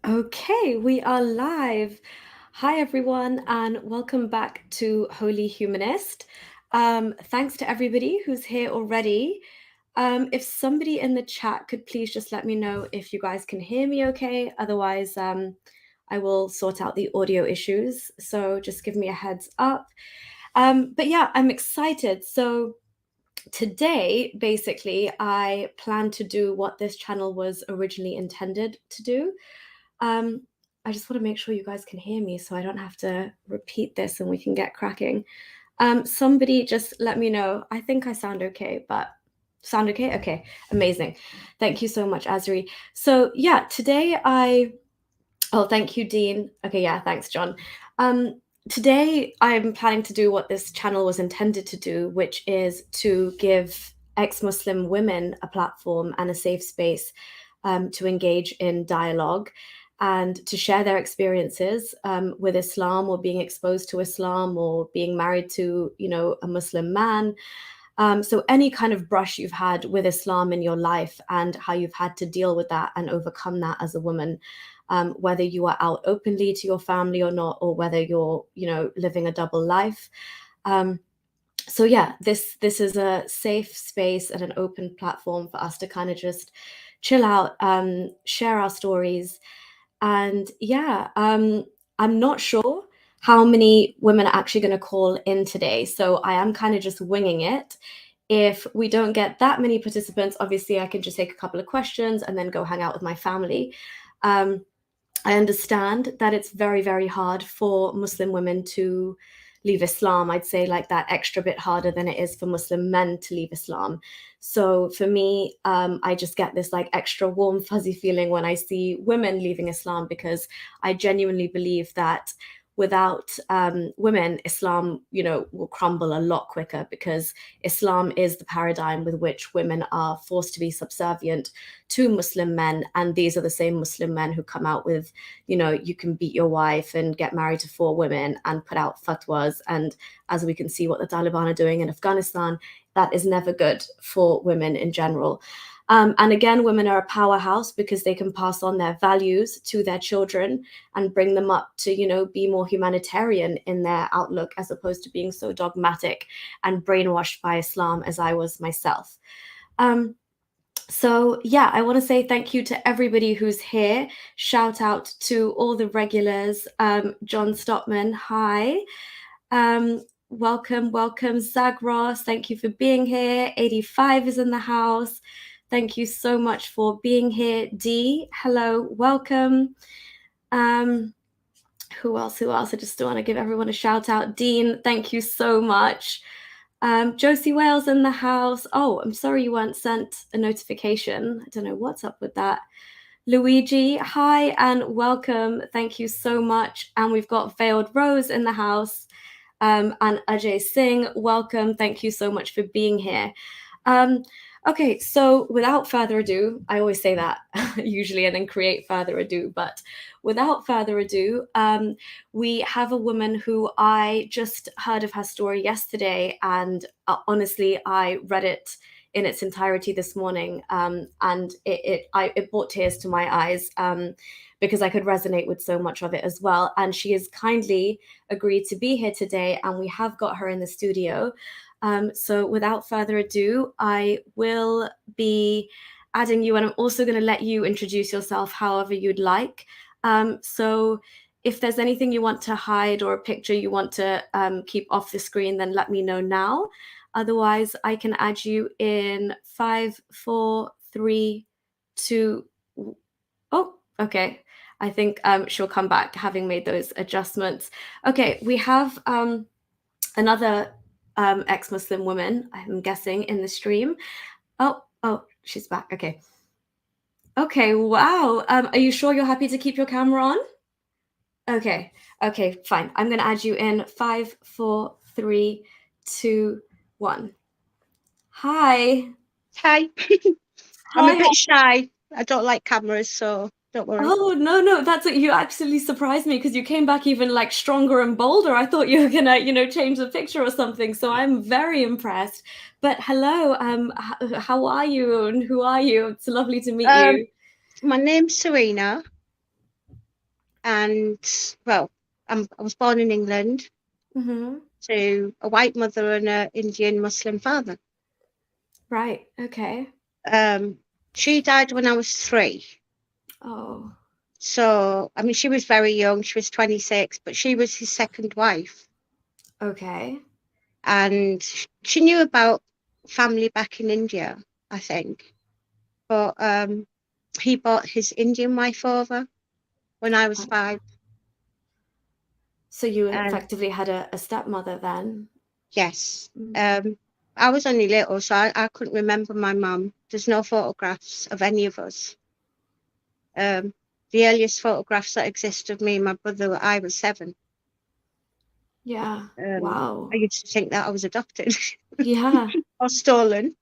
Okay, we are live. Hi, everyone, and welcome back to Holy Humanist. Thanks to everybody who's here already. If somebody in the chat could please just let me know if you guys can hear me okay. Otherwise, I will sort out the audio issues. So just give me a heads up. But yeah, I'm excited. So today, basically, I plan to do what this channel was originally intended to do. I just want to make sure you guys can hear me so I don't have to repeat this and we can get cracking. Somebody just let me know. I think I sound okay, but sound okay? Okay, amazing. Thank you so much, Azri. So yeah, oh, thank you, Dean. Okay, yeah, thanks, John. Today I'm planning to do what this channel was intended to do, which is to give ex-Muslim women a platform and a safe space to engage in dialogue and to share their experiences with Islam or being exposed to Islam or being married to, a Muslim man. So any kind of brush you've had with Islam in your life and how you've had to deal with that and overcome that as a woman, whether you are out openly to your family or not, or whether you're, living a double life. So yeah, this is a safe space and an open platform for us to kind of just chill out, share our stories. And yeah, I'm not sure how many women are actually going to call in today. So I am kind of just winging it. If we don't get that many participants, obviously I can just take a couple of questions and then go hang out with my family. I understand that it's very, very hard for Muslim women to leave Islam. I'd say like that extra bit harder than it is for Muslim men to leave Islam. So for me, I just get this like extra warm, fuzzy feeling when I see women leaving Islam, because I genuinely believe that without women, Islam, will crumble a lot quicker, because Islam is the paradigm with which women are forced to be subservient to Muslim men. And these are the same Muslim men who come out with, you can beat your wife and get married to 4 women and put out fatwas. And as we can see what the Taliban are doing in Afghanistan, that is never good for women in general. And again, women are a powerhouse because they can pass on their values to their children and bring them up to, be more humanitarian in their outlook, as opposed to being so dogmatic and brainwashed by Islam as I was myself. So yeah, I want to say thank you to everybody who's here. Shout out to all the regulars. John Stopman, hi. Welcome, Zagros. Thank you for being here. 85 is in the house. Thank you so much for being here. Dee, hello, welcome. Who else? I just want to give everyone a shout out. Dean, thank you so much. Josie Wales in the house. Oh, I'm sorry you weren't sent a notification. I don't know what's up with that. Luigi, hi and welcome. Thank you so much. And we've got Veiled Rose in the house. And Ajay Singh, welcome. Thank you so much for being here. Okay, so without further ado, I always say that usually and then create further ado, but without further ado, we have a woman who I just heard of her story yesterday, and honestly, I read it in its entirety this morning, and it brought tears to my eyes, because I could resonate with so much of it as well. And she has kindly agreed to be here today, and we have got her in the studio. So without further ado, I will be adding you, and I'm also going to let you introduce yourself however you'd like. So if there's anything you want to hide or a picture you want to keep off the screen, then let me know now. Otherwise, I can add you in 5, 4, 3, 2. Oh, okay. I think she'll come back having made those adjustments. Okay, we have another ex-Muslim woman, I'm guessing, in the stream. Oh, she's back. Okay. Okay, wow. Are you sure you're happy to keep your camera on? Okay, fine. I'm going to add you in 5, 4, 3, 2, 1. Hi. Hi. I'm a bit shy. I don't like cameras, so don't worry. Oh, no, that's it. You absolutely surprised me, because you came back even like stronger and bolder. I thought you were gonna, change the picture or something. So I'm very impressed. But hello, how are you and who are you? It's lovely to meet you. My name's Serena. And well, I was born in England Mm-hmm. to a white mother and an Indian Muslim father. Right. Okay. Um, she died when I was 3. Oh, So, I mean, she was very young. She was 26, but she was his second wife. okay. And she knew about family back in India, I think. But he brought his Indian wife over when I was Right. 5. So you And effectively had a stepmother then? yes, Mm. um, I was only little, so I couldn't remember my mum. There's no photographs of any of us. Um, the earliest photographs that exist of me and my brother, I was 7. Yeah. I Wow. used to think that I was adopted Yeah. or stolen.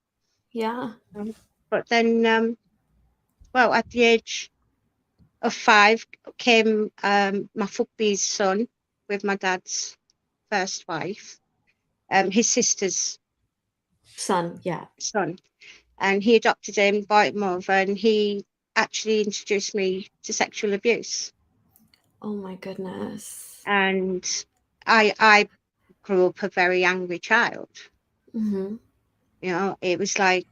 Yeah. Um, but then, well, at the age of 5 came my Fugby's son with my dad's first wife, his sister's Son. Yeah. son. And he adopted him, brought him over, and he actually introduced me to sexual abuse. Oh my goodness. And I grew up a very angry child. Mm-hmm. You know, it was like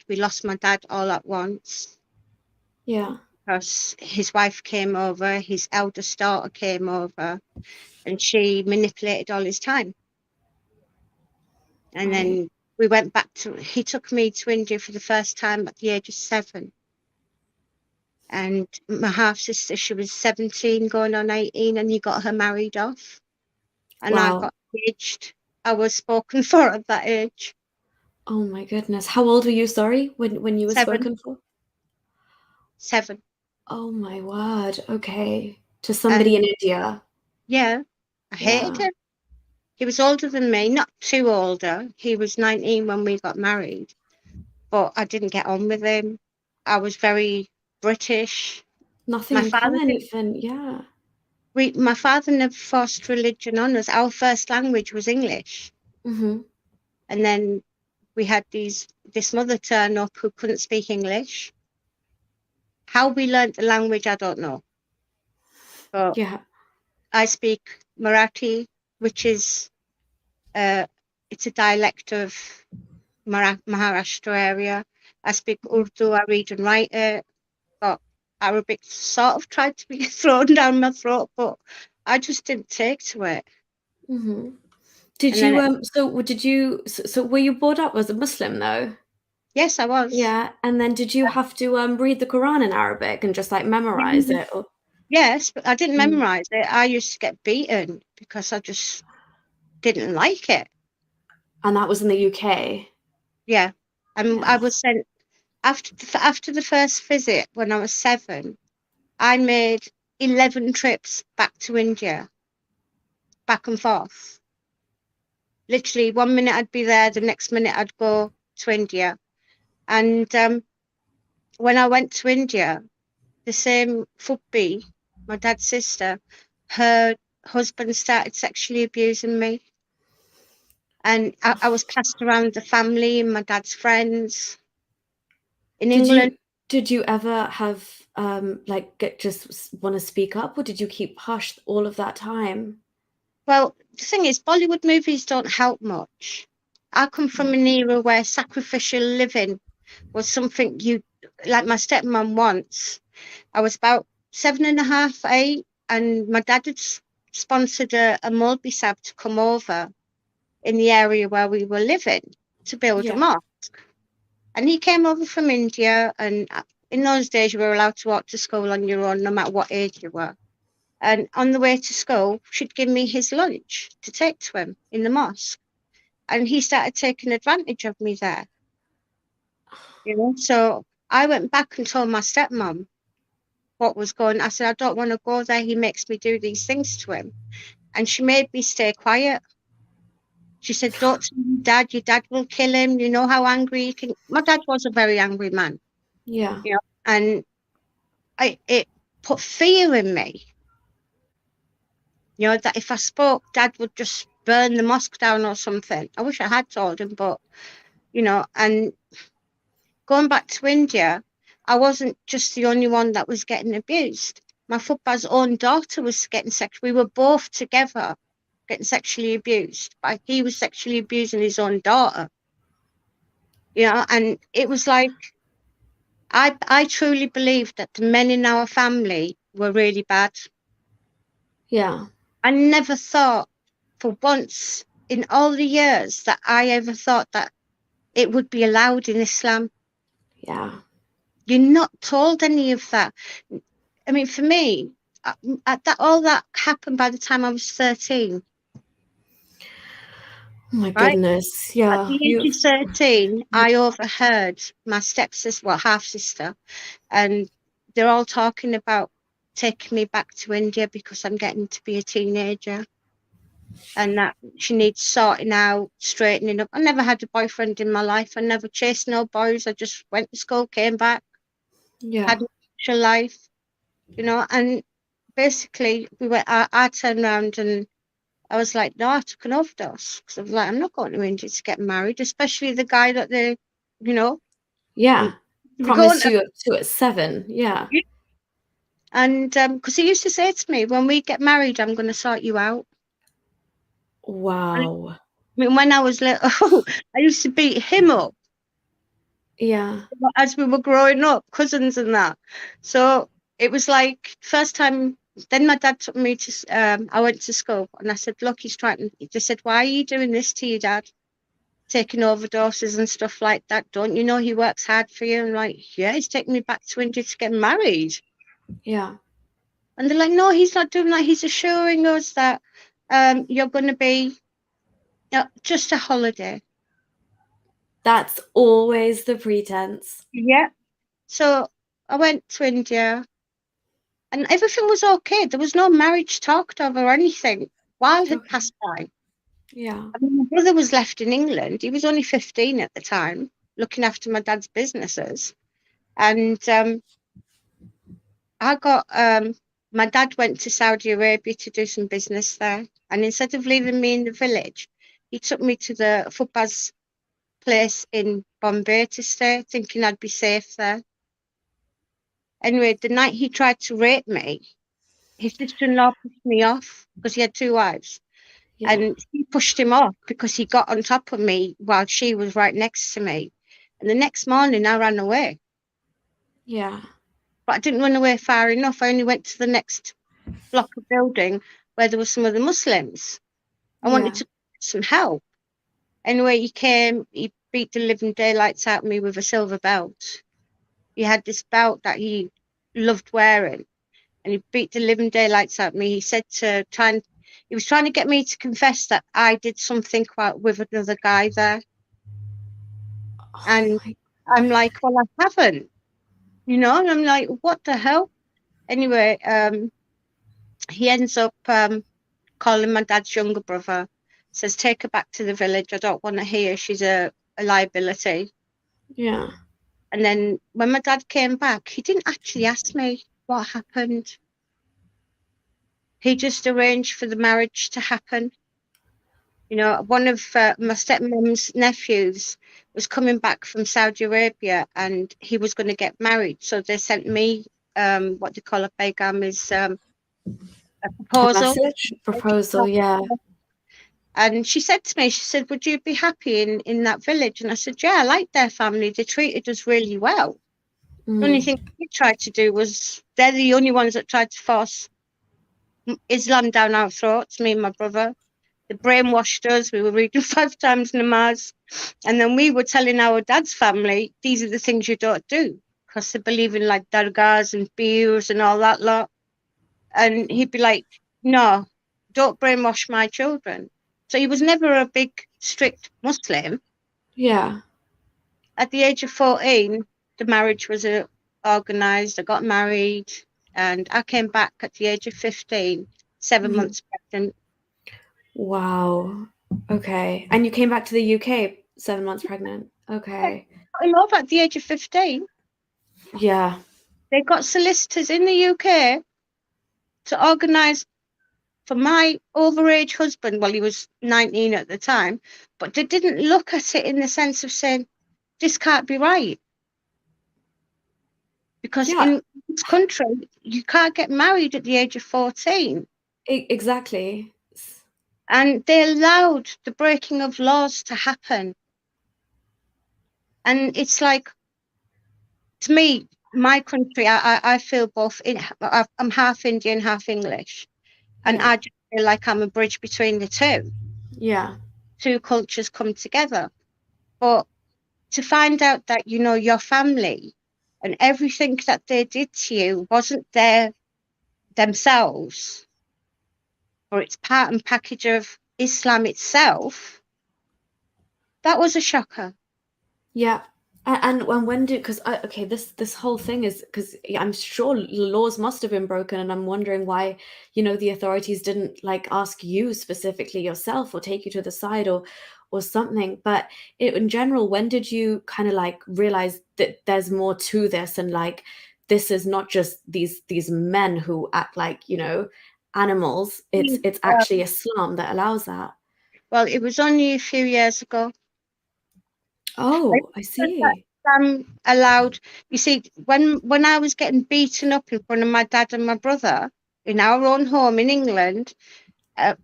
we lost my dad all at once Yeah. because his wife came over, his eldest daughter came over, and she manipulated all his time. And Right. then we went back he took me to India for the first time at the age of 7. And my half sister, she was 17 going on 18, and he got her married off. And I Wow. got engaged. I was spoken for at that age. Oh my goodness. How old were you, sorry, when you were 7, spoken for? 7. Oh my word. Okay. To somebody in And India. yeah, I hated Yeah. him. He was older than me, not too older. He was 19 when we got married, but I didn't get on with him. I was very British. Nothing My in father common didn't. even. Yeah. My father never forced religion on us. Our first language was English, Mm-hmm. and then we had this mother turn up who couldn't speak English. How we learnt the language, I don't know, but Yeah. I speak Marathi, which is uh, it's a dialect of Maharashtra area. I speak Mhm. Urdu. I read and write it. But Arabic sort of tried to be thrown down my throat, but I just didn't take to it. Mhm. Did And then, you so were you brought up as a Muslim though? yes, I was. Yeah, and then did you have to read the Quran in Arabic and just like memorize Mm. it? Or, Yes, but I didn't mm. memorize it. I used to get beaten because I just didn't like it. And that was in the UK. Yeah, and I Yeah. was sent after the first visit when I was 7. I made 11 trips back to India, back and forth. Literally, one minute I'd be there, the next minute I'd go to India. And when I went to India, the same Fubbi, my dad's sister, her husband started sexually abusing me. And I was passed around the family and my dad's friends in Did England. you ever have like just want to speak up, or did you keep hush all of that time? Well, the thing is, Bollywood movies don't help much. I come from Yeah. an era where sacrificial living was something like my stepmom once. I was about 7.5, 8, and my dad had sponsored a Mulby Sab to come over in the area where we were living to build a Yeah. mosque. And he came over from India, and in those days you were allowed to walk to school on your own, no matter what age you were. And on the way to school, she'd give me his lunch to take to him in the mosque. And he started taking advantage of me there, you know. So I went back and told my stepmom what was going on. I said, I don't want to go there. He makes me do these things to him. And she made me stay quiet. She said, don't tell your dad will kill him. You know how angry he can. My dad was a very angry man, Yeah. you know, and it put fear in me, you know, that if I spoke, dad would just burn the mosque down or something. I wish I had told him, but, you know, and going back to India, I wasn't just the only one that was getting abused. my football's own daughter was getting we were both together getting sexually abused, but he was sexually abusing his own daughter, and it was like, I truly believe that the men in our family were really bad. Yeah. I never thought for once in all the years that I ever thought that it would be allowed in Islam. Yeah. You're not told any of that. I mean, for me, all that happened by the time I was 13, Oh my right? goodness. At Yeah. the age You. of 13, I overheard my stepsister, well, half sister, and they're all talking about taking me back to India because I'm getting to be a teenager and that she needs sorting out, straightening up. I never had a boyfriend in my life. I never chased no boys. I just went to school, came back, Yeah. had a social life, and basically I turned around and I was like, no, I took an overdose because I was like, I'm not going to India to get married, especially the guy that you know, Yeah. I'm going Promised to. you up to at 7. Yeah. And because he used to say to me, when we get married, I'm going to sort you out. And Wow. I mean, when I was little, I used to beat him up Yeah. as we were growing up, cousins and that. So it was like first time. Then my dad took me to. I went to school and I said, "Look, he's trying." He just said, "Why are you doing this to your dad? Taking overdoses and stuff like that? Don't you know he works hard for you?" I'm like, "Yeah, he's taking me back to India to get married." Yeah. And they're like, "No, he's not doing that. He's assuring us that you're going to be just a holiday." That's always the pretense. Yeah. So I went to India and everything was okay. There was no marriage talked of or anything. While had Okay. passed by. Yeah. I mean, my brother was left in England. He was only 15 at the time, looking after my dad's businesses. And my dad went to Saudi Arabia to do some business there. And instead of leaving me in the village, he took me to the football's place in Bombay to stay, thinking I'd be safe there. Anyway, the night he tried to rape me, his sister-in-law pushed me off because he had two wives. Yeah. And she pushed him off because he got on top of me while she was right next to me. And the next morning, I ran away. Yeah. But I didn't run away far enough. I only went to the next block of building where there were some other Muslims. I wanted Yeah. to get some help. Anyway, he came, he beat the living daylights out of me with a silver belt. He had this belt that he loved wearing, and he beat the living daylights out of me. He said he was trying to get me to confess that I did something with another guy there. Oh And my. I'm like, well, I haven't, and I'm like, what the hell? Anyway, he ends up calling my dad's younger brother, says, take her back to the village. I don't want to hear she's a liability. Yeah. And then when my dad came back, he didn't actually ask me what happened. He just arranged for the marriage to happen. One of my stepmom's nephews was coming back from Saudi Arabia and he was going to get married. So they sent me what they call a paygam, is a A proposal. message? Proposal. Yeah. And she said to me, she said, would you be happy in that village? And I said, yeah, I like their family. They treated us really well. The only thing Mm. they tried to do was, they're the only ones that tried to force Islam down our throats, me and my brother. They brainwashed us. We were reading 5 times namaz. And then we were telling our dad's family, these are the things you don't do. Because they believe in like dargahs and beers and all that lot. And he'd be like, no, don't brainwash my children. So he was never a big, strict Muslim. Yeah. At the age of 14, the marriage was organised. I got married. And I came back at the age of 15, 7 months pregnant. Wow. Okay. And you came back to the UK 7 months pregnant. Okay. Got him over at the age of 15. Yeah. They got solicitors in the UK to organise for my overage husband. Well, he was 19 at the time, but they didn't look at it in the sense of saying, this can't be right. because Yeah, in this country, you can't get married at the age of 14. exactly. And they allowed the breaking of laws to happen. And it's like, to me, my country, I feel both I'm half Indian, half English. And Yeah, I just feel like I'm a bridge between the two. yeah, Two cultures come together. But to find out that, your family and everything that they did to you wasn't there themselves, or it's part and package of Islam itself, that was a shocker. yeah. And when did, because okay, this whole thing is because I'm sure laws must have been broken, and I'm wondering why, the authorities didn't like ask you specifically yourself or take you to the side or something. But in general, when did you kind of like realize that there's more to this, and like this is not just these men who act like, animals. It's actually Islam that allows that. Well, it was only a few years ago. Oh, I That see. allowed, you see, when I was getting beaten up in front of my dad and my brother in our own home in England, uh,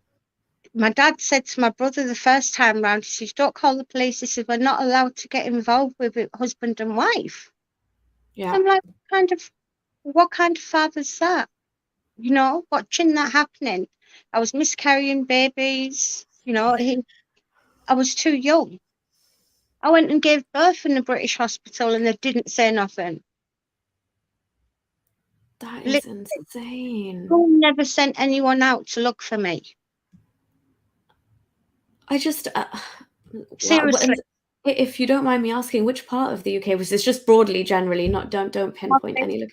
my dad said to my brother the first time round, he says, "Don't call the police." He said, "We're not allowed to get involved with it, husband and wife." Yeah. I'm like, what kind of father's that? Watching that happening. I was miscarrying babies. I was too young. I went and gave birth in a British hospital and they didn't say nothing. That is Literally, insane. school never sent anyone out to look for me. I just, wow. Seriously, And if you don't mind me asking, which part of the UK was this? Just broadly, generally, not don't pinpoint any. Look,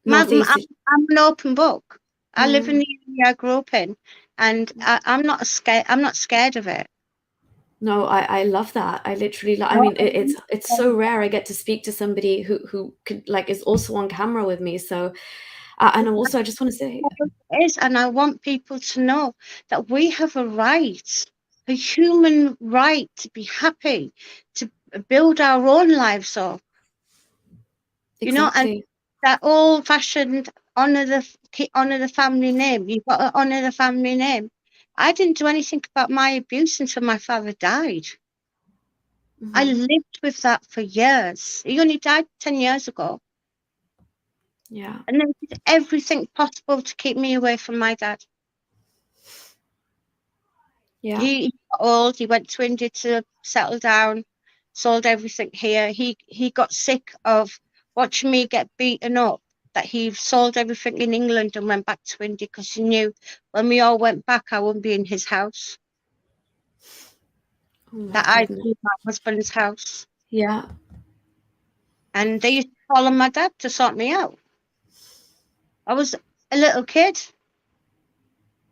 northeast. I'm an open book. I live in Mm, the area I grew up in, and I'm not scared. I'm not scared of it. no, I love that. I literally, I No, mean, it's so rare I get to speak to somebody who could like is also on camera with me. So, and also I just want to say, it is, and I want people to know that we have a human right to be happy, to build our own lives up, and exactly. that old-fashioned honor the family name. You've got to honor the family name. I didn't do anything about my abuse until my father died. I Hmm. lived with that for years. He only died 10 years ago, Yeah, and they did everything possible to keep me away from my dad. yeah, He got old. He went to India to settle down, sold everything here. He got sick of watching me get beaten up. That he sold everything in England and went back to India because he knew when we all went back, I wouldn't be in his house. oh my That I'd goodness. be in my husband's house. Yeah, And they used to call on my dad to sort me out. I was a little kid.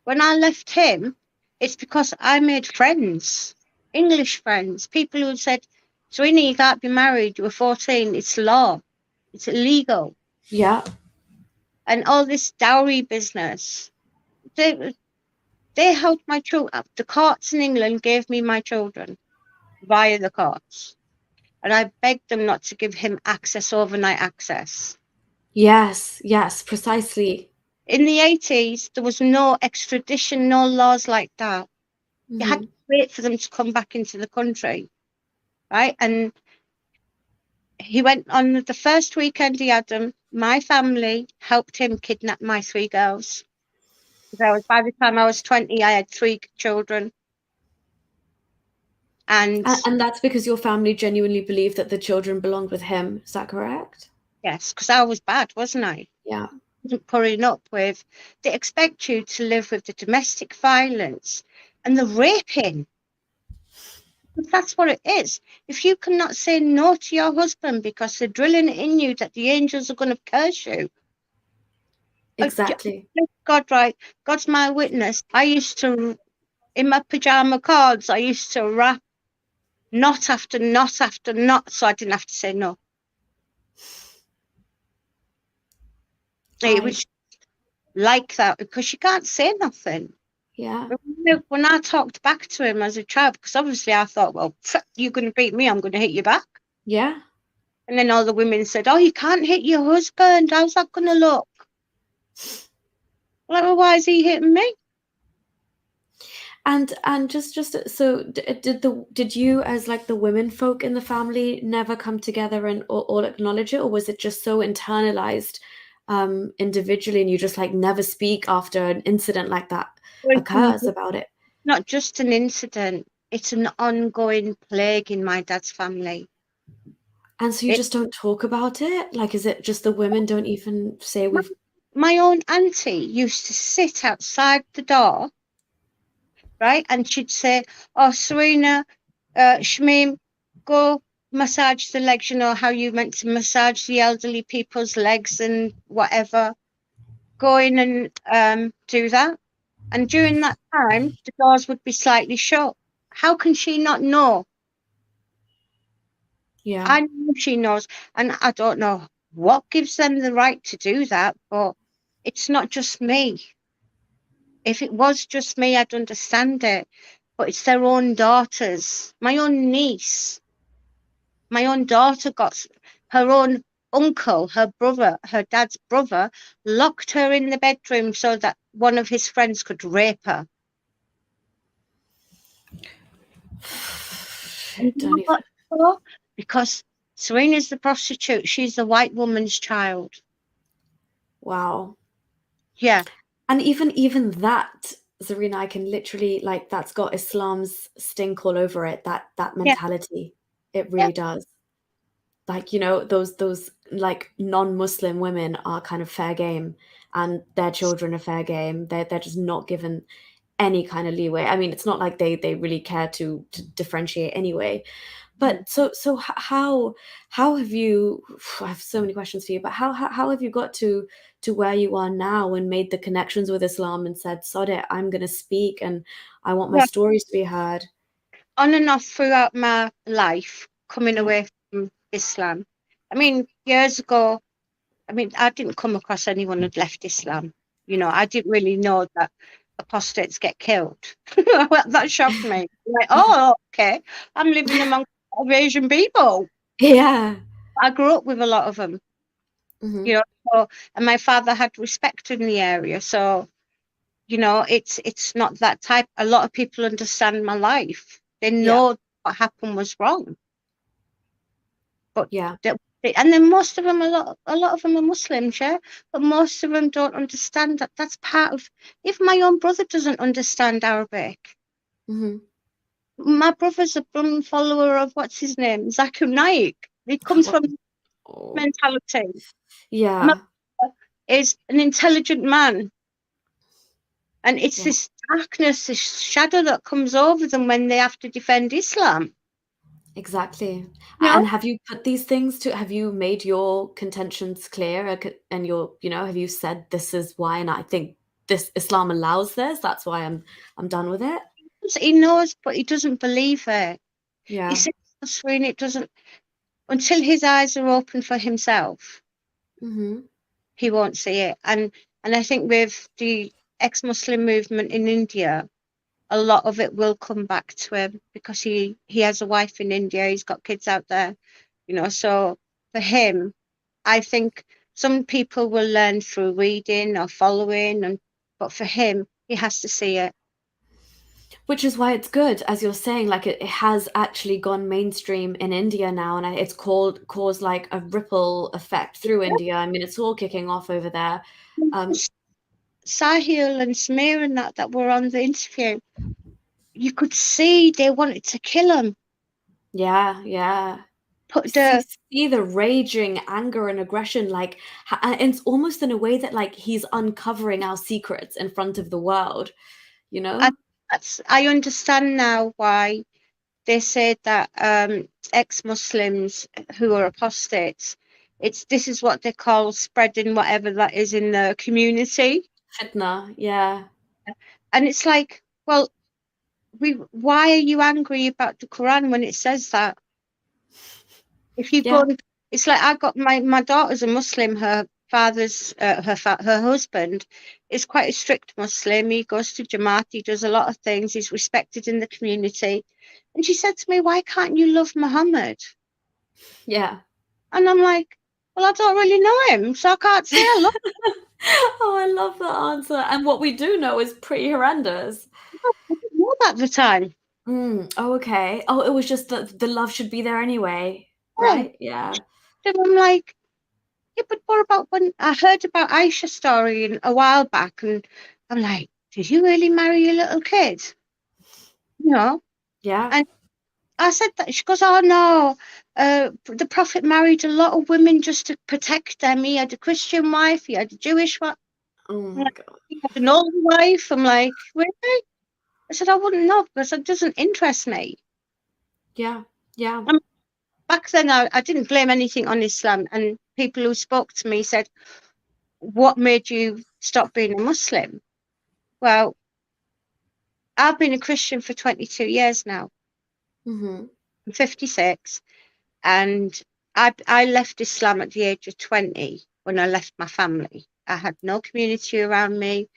When I left him, it's because I made friends, English friends, people who said, "Serena, you can't be married. You were 14. It's law. It's illegal." yeah, And all this dowry business. They, they held my children. The courts in England gave me my children via the courts. And I begged them not to give him overnight access. yes, yes, precisely. In the 80s, there was no extradition, no laws like that. You had to Hmm. wait for them to come back into the country, right? And he went on the first weekend he had them. My family helped him kidnap my three girls. By the time I was 20, I had three children. And And that's because your family genuinely believed that the children belonged with him. Is that correct? yes, because I was bad, wasn't I? Yeah. Wasn't putting up with. They expect you to live with the domestic violence and the raping. But that's what it is. If you cannot say no to your husband because they're drilling it in you that the angels are going to curse you, Exactly. God, right? God's my witness. I used to, in my pajama cards, I used to wrap knot after knot after knot so I didn't have to say no. It I was like that because you can't say nothing. yeah. When I talked back to him as a child, because obviously I thought, well, you're going to beat me, I'm going to hit you back. Yeah. And then all the women said, "Oh, you can't hit your husband. How's that going to look?" Like, well, why is he hitting me? And just so did you as like the women folk in the family never come together and or acknowledge it, or was it just so internalized individually and you just like never speak after an incident like that Well, occurs about it? not just an incident, it's an ongoing plague in my dad's family. And so you It, just don't talk about it? Like, is it just the women don't even say my, we've... my own auntie used to sit outside the door, right? And she'd say, "Oh, Serena, Shmeem, go massage the legs, you know, how you meant to massage the elderly people's legs and whatever. Go in and do that." And during that time, the doors would be slightly shut. How can she not know? Yeah. I know she knows. And I don't know what gives them the right to do that, but it's not just me. If it was just me, I'd understand it. But it's their own daughters. My own niece, my own daughter got her own uncle, her brother, her dad's brother, locked her in the bedroom so that one of his friends could rape her. And you Don't know even... what for? Because Serena's the prostitute. She's the white woman's child. Wow. Yeah, And even that, Zarina, I can literally like that's got Islam's stink all over it, that yeah, mentality. It yeah. really does. Like, you know, those like non-Muslim women are kind of fair game and their children are fair game. They're just not given any kind of leeway. I mean, it's not like they really care to differentiate anyway. But how have you... I have so many questions for you, but how have you got to where you are now and made the connections with Islam and said, sod it, I'm gonna speak and I want my Yeah. stories to be heard? On and off throughout my life, coming Yeah. away from Islam. I mean, years ago, I mean, I didn't come across anyone who'd left Islam. You know, I didn't really know that apostates get killed. Well, that shocked me. Like, oh, okay, I'm living among a lot of Asian people. Yeah. I grew up with a lot of them, Hmm. you know, so, and my father had respect in the area. So, you know, it's not that type. A lot of people understand my life. They Yeah. know what happened was wrong. But Yeah. and then most of them, a lot of them are Muslims, yeah. But most of them don't understand that that's part of. If my own brother doesn't understand Arabic, Hmm. my brother's a blooming follower of what's his name, Zakir Naik. He comes from Oh, mentality. My yeah. brother is an intelligent man, and it's Yeah. this darkness, this shadow that comes over them when they have to defend Islam. Exactly. You know, And have you put these things to, have you made your contentions clear and your, you know, have you said this is why and I think this Islam allows this, that's why I'm done with it? he knows, but he doesn't believe it. He Yeah. says, "Serena, it doesn't." Until his eyes are open for himself, Hmm. he won't see it. And I think with the ex-Muslim movement in India, a lot of it will come back to him because he has a wife in India, he's got kids out there, you know. So for him, I think some people will learn through reading or following, and but for him, he has to see it. Which is why it's good, as you're saying, like it has actually gone mainstream in India now, and it's caused like a ripple effect through India. I mean, it's all kicking off over there. Um, Sahil and Samir and that were on the interview, you could see they wanted to kill him. yeah, yeah. Put see the see the raging anger and aggression, like and it's almost in a way that like he's uncovering our secrets in front of the world, you I, know? I understand now why they say that ex-Muslims who are apostates, this is what they call spreading whatever that is in the community, Fitna, yeah. and it's like, well, why are you angry about the Quran when it says that? If you go, Yeah. it's like I got my daughter's a Muslim. Her father's her husband is quite a strict Muslim. He goes to Jamaat. He does a lot of things. He's respected in the community. And she said to me, "Why can't you love Muhammad?" Yeah. And I'm like, well, I don't really know him, so I can't say I love Oh, I love that answer. And what we do know is pretty horrendous. him. I didn't know that at the time. Oh, okay. Oh, it was just that the love should be there anyway, Yeah. right? Yeah. And I'm like, yeah, but what about when I heard about Aisha's story a while back, and I'm like, did you really marry your little kid? You know? Yeah. And I said that. She goes, oh no, the Prophet married a lot of women just to protect them. He had a Christian wife, he had a Jewish wife, Oh my God. he had an old wife. I'm like, really? I said, I wouldn't know because it doesn't interest me. Yeah. Yeah. And back then, I didn't blame anything on Islam. And people who spoke to me said, what made you stop being a Muslim? Well, I've been a Christian for 22 years now. Mm-hmm. I'm 56, and I left Islam at the age of 20 when I left my family. I had no community around me.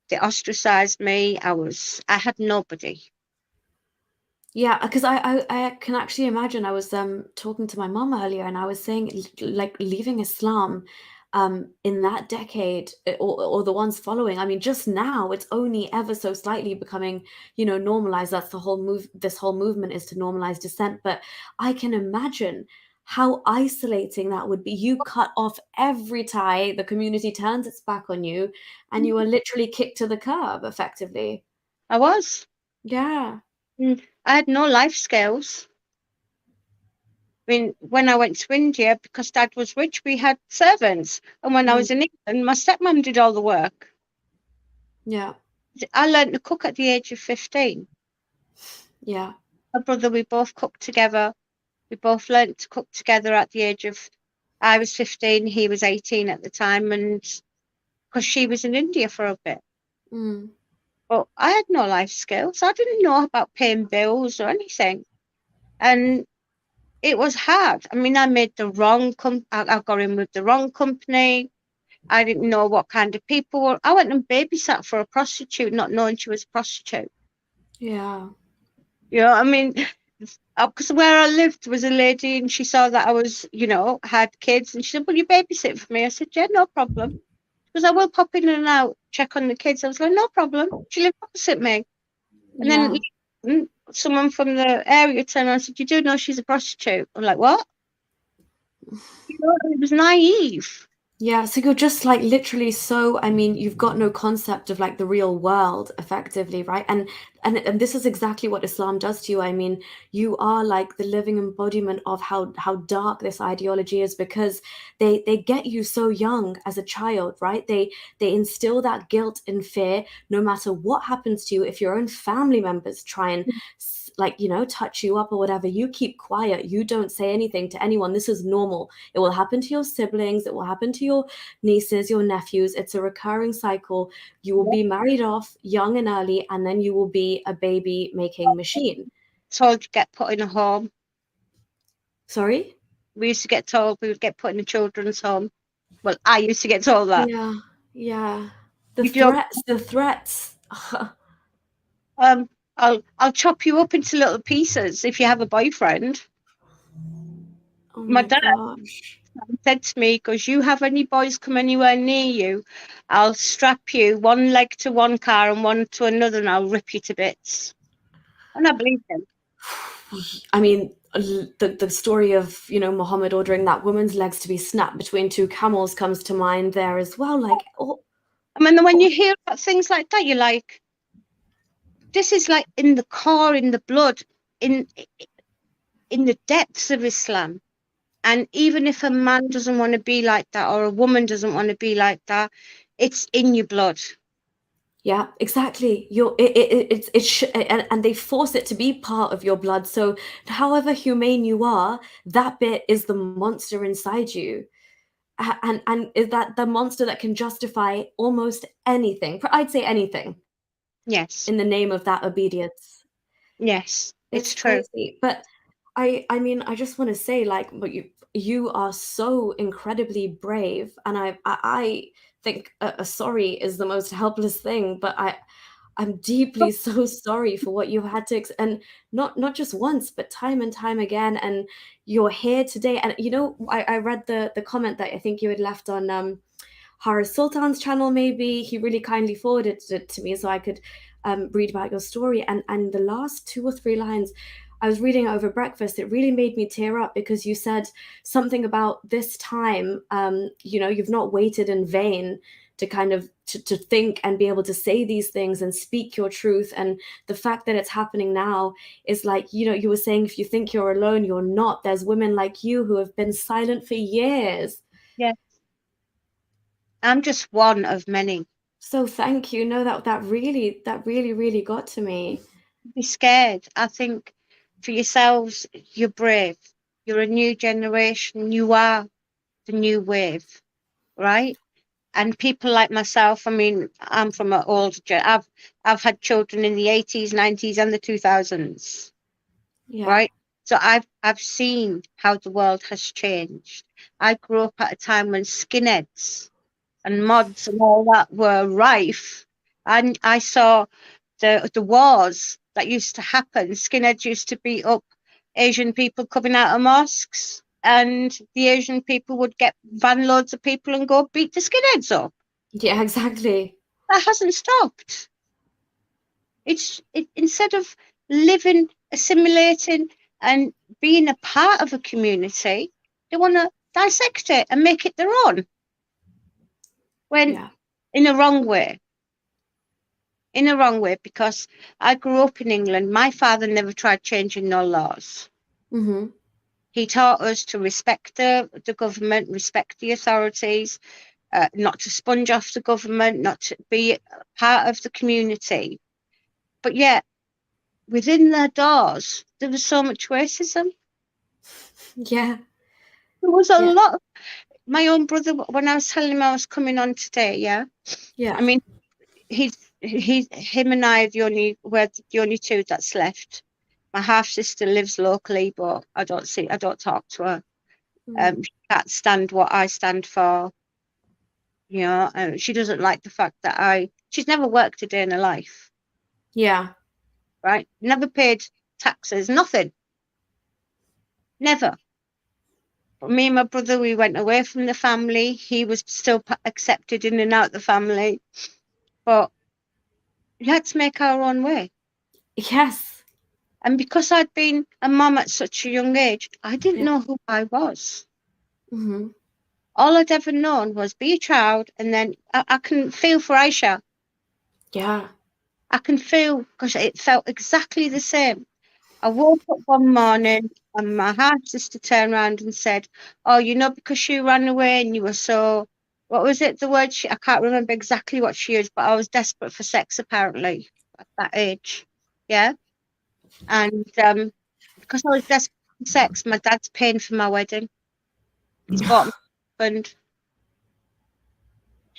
They ostracized me. I had nobody. Yeah, because I can actually imagine. I was talking to my mom earlier, and I was saying like leaving Islam in that decade or the ones following. I mean, just now it's only ever so slightly becoming, normalized. That's the whole move. This whole movement is to normalize dissent. But I can imagine how isolating that would be. You cut off every tie, the community turns its back on you, and you are literally kicked to the curb, effectively. I was. Yeah. I had no life skills. I mean, when I went to India, because Dad was rich, we had servants. And when I Mm, was in England, my stepmom did all the work. yeah. I learned to cook at the age of 15. Yeah. My brother, we both cooked together. We both learnt to cook together at the age of, I was 15, he was 18 at the time, and because she was in India for a bit. Mm, But I had no life skills. I didn't know about paying bills or anything. And it was hard. I mean, I made the wrong I got in with the wrong company. I didn't know what kind of people were. I went and babysat for a prostitute, not knowing she was a prostitute. yeah. You know, I mean, because where I lived was a lady, and she saw that I was, had kids, and she said, "Will you babysit for me?" I said, "Yeah, no problem." Because I will pop in and out, check on the kids. I was like, "No problem." She lived opposite me, and then Yeah. someone from the area turned around and said, "You do know she's a prostitute?" I'm like, "What?" It was naive. Yeah, so you're just like literally so, I mean, you've got no concept of like the real world effectively, right? And this is exactly what Islam does to you. I mean, you are like the living embodiment of how dark this ideology is because they get you so young as a child, right? They instill that guilt and fear no matter what happens to you. If your own family members try and like, touch you up or whatever, you keep quiet. You don't say anything to anyone. This is normal. It will happen to your siblings. It will happen to your nieces, your nephews. It's a recurring cycle. You will be married off young and early, and then you will be a baby making machine. Told to get put in a home. Sorry? We used to get told we would get put in a children's home. Well, I used to get told that. Yeah, yeah. The You don't. threats, the threats. Um, I'll chop you up into little pieces if you have a boyfriend. Oh My my dad gosh. said to me, "Because you have any boys come anywhere near you, I'll strap you one leg to one car and one to another, and I'll rip you to bits." And I believed him. I mean, the story of, Muhammad ordering that woman's legs to be snapped between two camels comes to mind there as well. Like, oh, I mean, when you hear about things like that, you're like, this is like in the core, in the blood, in in the depths of Islam. And even if a man doesn't want to be like that or a woman doesn't want to be like that, it's in your blood. yeah, exactly. And they force it to be part of your blood. So, however humane you are, that bit is the monster inside you, and is that the monster that can justify almost anything? I'd say anything Yes, in the name of that obedience. yes, it's It's true. crazy, but I mean, I just want to say, like, but you are so incredibly brave, and I think a sorry is the most helpless thing, but I'm deeply so sorry for what you've had to and not just once, but time and time again. And you're here today. And you know, I read the comment that I think you had left on Haris Sultan's channel. Maybe he really kindly forwarded it to me so I could read about your story. And the last two or three lines, I was reading over breakfast. It really made me tear up because you said something about this time. You know, you've not waited in vain to kind of to think and be able to say these things and speak your truth. And the fact that it's happening now is like, you know, you were saying, if you think you're alone, you're not. There's women like you who have been silent for years. Yeah, I'm just one of many. So thank you. No, that really got to me. Be scared. I think for yourselves, you're brave. You're a new generation. You are the new wave, right? And people like myself, I mean, I'm from an old I've had children in the 80s, 90s, and the 2000s, Yeah. right? So I've seen how the world has changed. I grew up at a time when skinheads and mods and all that were rife, and I saw the wars that used to happen. Skinheads used to beat up Asian people coming out of mosques, and the Asian people would get van loads of people and go beat the skinheads up. Yeah, exactly. That hasn't stopped. Instead of living, assimilating, and being a part of a community, they want to dissect it and make it their own. When Yeah. in a wrong way, in a wrong way, because I grew up in England. My father never tried changing no laws. Mm-hmm. He taught us to respect the government, respect the authorities, not to sponge off the government, not to be part of the community. But yet, within their doors, there was so much racism. Yeah. There was a Yeah. lot. My own brother, when I was telling him I was coming on today, yeah, I Yeah. mean, him and I are we're the only two that's left. My half sister lives locally, but I don't talk to her. Mm. She can't stand what I stand for. You know, she doesn't like the fact that she's never worked a day in her life, Yeah. right? Never paid taxes, nothing, never. But me and my brother, we went away from the family. He was still accepted in and out the family, but we had to make our own way. Yes. And because I'd been a mum at such a young age, I didn't Yeah. know who I was. Mm-hmm. All I'd ever known was be a child, and then I can feel for Aisha. Yeah. I can feel because it felt exactly the same. I woke up one morning and my half sister turned around and said, "Oh, you know, because you ran away and you were so, what was it, the word? I can't remember exactly what she used, but I was desperate for sex apparently at that age." Yeah. And because I was desperate for sex, my dad's paying for my wedding. He's bought me a husband.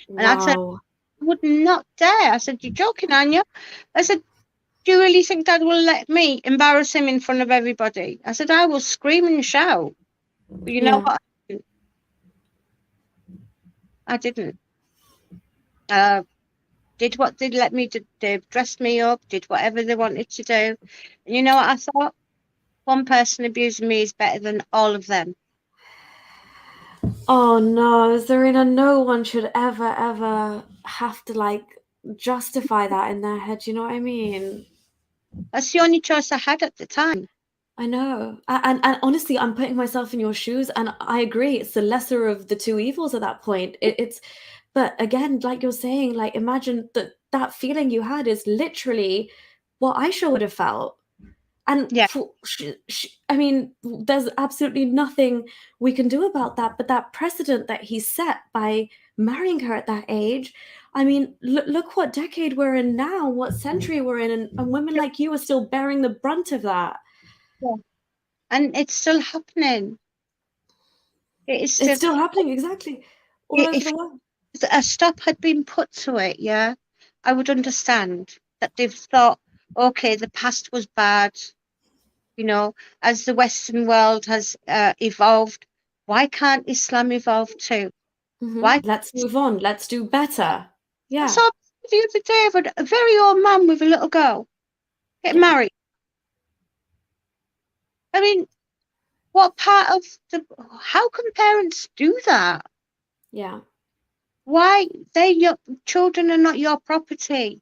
And I said, Wow. I would not dare. I said, "You're joking, aren't you?" I said, "Do you really think Dad will let me embarrass him in front of everybody?" I said, "I will scream and shout." But you know Yeah. what? I didn't. Uh, did what they let me do. They dressed me up, did whatever they wanted to do. And you know what I thought? One person abusing me is better than all of them. Oh no, Zarina, no one should ever have to like justify that in their head. You know what I mean? That's the only choice I had at the time. I know. And honestly, I'm putting myself in your shoes, and I agree. It's the lesser of the two evils at that point. It's, but again, like you're saying, like imagine that feeling you had is literally what Aisha would have felt. And Yeah, I mean, there's absolutely nothing we can do about that. But that precedent that he set by marrying her at that age, I mean, look what decade we're in now, what century we're in, and women like you are still bearing the brunt of that. yeah. And it's still happening. It is It's still, still happening, exactly, all over if the world. a stop had been put to it, yeah, I would understand that they've thought, okay, the past was bad, you know, as the Western world has evolved, why can't Islam evolve too? Why? Let's move on. Let's do better. That's Yeah. all the other day of a very old man with a little girl getting Yeah. married. I mean, what part of the? How can parents do that? Yeah. Why they your children are not your property?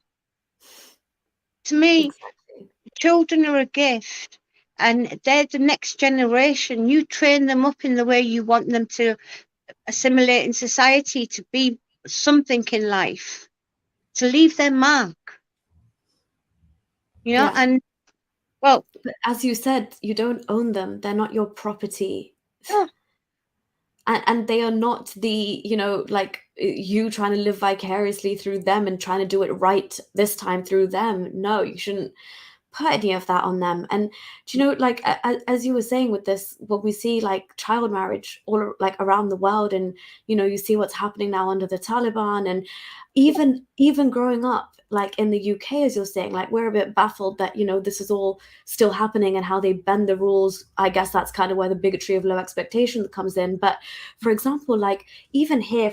To me, Exactly. children are a gift, and they're the next generation. You train them up in the way you want them to assimilate in society, to be something in life, to leave their mark. Yeah. And well, But as you said, you don't own them. They're not your property. oh, And they are not the, like you trying to live vicariously through them and trying to do it right this time through them. No, you shouldn't put any of that on them. And do you know, like as you were saying with this, when we see like child marriage all like around the world, and you see what's happening now under the Taliban, and even growing up like in the UK, as you're saying, like we're a bit baffled that this is all still happening and how they bend the rules. I guess that's kind of where the bigotry of low expectations comes in. But for example, like even here,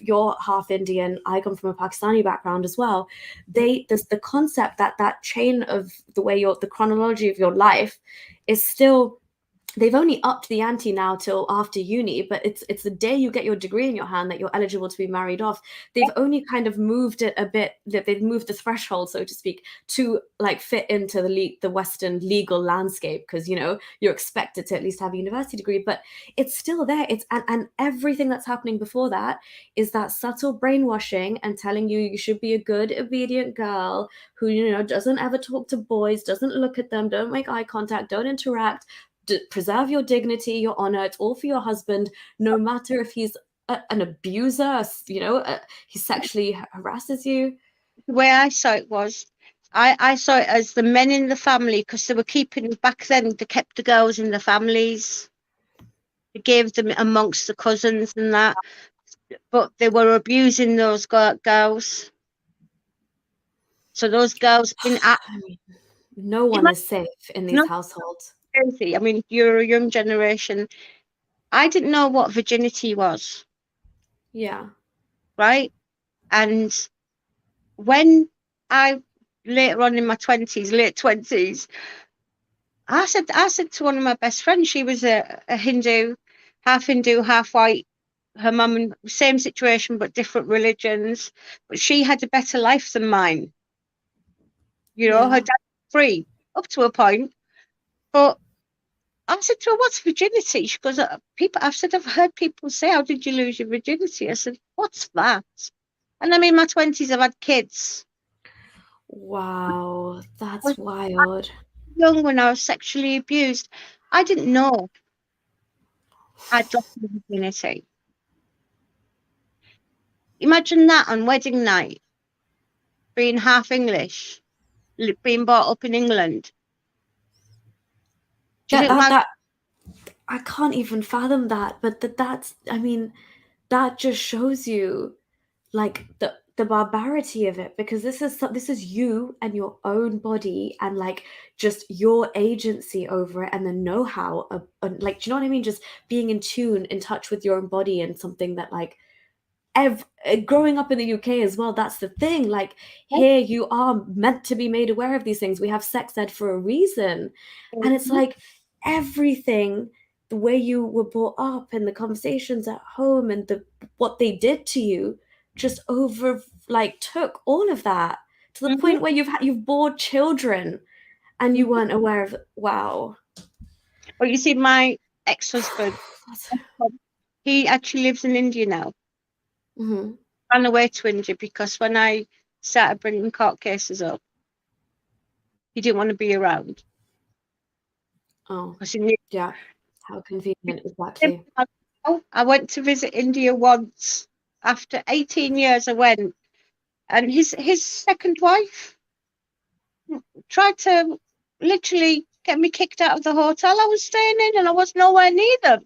you're half Indian, I come from a Pakistani background as well. There's the concept that that chain of the chronology of your life is still, they've only upped the ante now till after uni, but it's the day you get your degree in your hand that you're eligible to be married off. They've only kind of moved it a bit, that they've moved the threshold, so to speak, to like fit into the Western legal landscape, because you're expected to at least have a university degree, but it's still there. And everything that's happening before that is that subtle brainwashing and telling you should be a good obedient girl who doesn't ever talk to boys, doesn't look at them, don't make eye contact, don't interact, preserve your dignity, your honor. It's all for your husband, no matter if he's an abuser, he sexually harasses you. the way I saw it was, I saw it as the men in the family, because they were keeping, back then they kept the girls in the families. They gave them amongst the cousins and that, but they were abusing those girls. So those girls in I mean, no one is safe in these not households. crazy. I mean, you're a young generation. I didn't know what virginity was, Yeah. right? And when I later on in my late 20s, I said to one of my best friends, she was a Hindu, half white. Her mum, and same situation but different religions, but she had a better life than mine. Her Yeah. dad was free up to a point, but I said to her, "What's virginity?" She goes, "People." I said, "I've heard people say, 'How did you lose your virginity?'" I said, "What's that?" And I'm in my 20s. I've had kids. Wow, I was that's wild. young when I was sexually abused. I didn't know I'd lost my virginity. Imagine that on wedding night, being half English, being brought up in England. Do you that think that my that I can't even fathom that, but that's, I mean, that just shows you like the barbarity of it, because this is you and your own body, and like just your agency over it, and the know-how of, like, do you know what I mean, just being in touch with your own body, and something that like growing up in the UK as well, that's the thing. Like here, you are meant to be made aware of these things. We have sex ed for a reason, and it's like everything, the way you were brought up, and the conversations at home, and the what they did to you, just over like took all of that to the Mhm, point where you've bored children, and you mhm. weren't aware of it. Wow. Well, you see, my ex-husband, he actually lives in India now. Mhm. Ran away to India because when I started bringing court cases up, he didn't want to be around Oh, because he knew. yeah. How convenient, exactly. I went to visit India once. After 18 years, I went, and his second wife tried to literally get me kicked out of the hotel I was staying in, and I was nowhere near them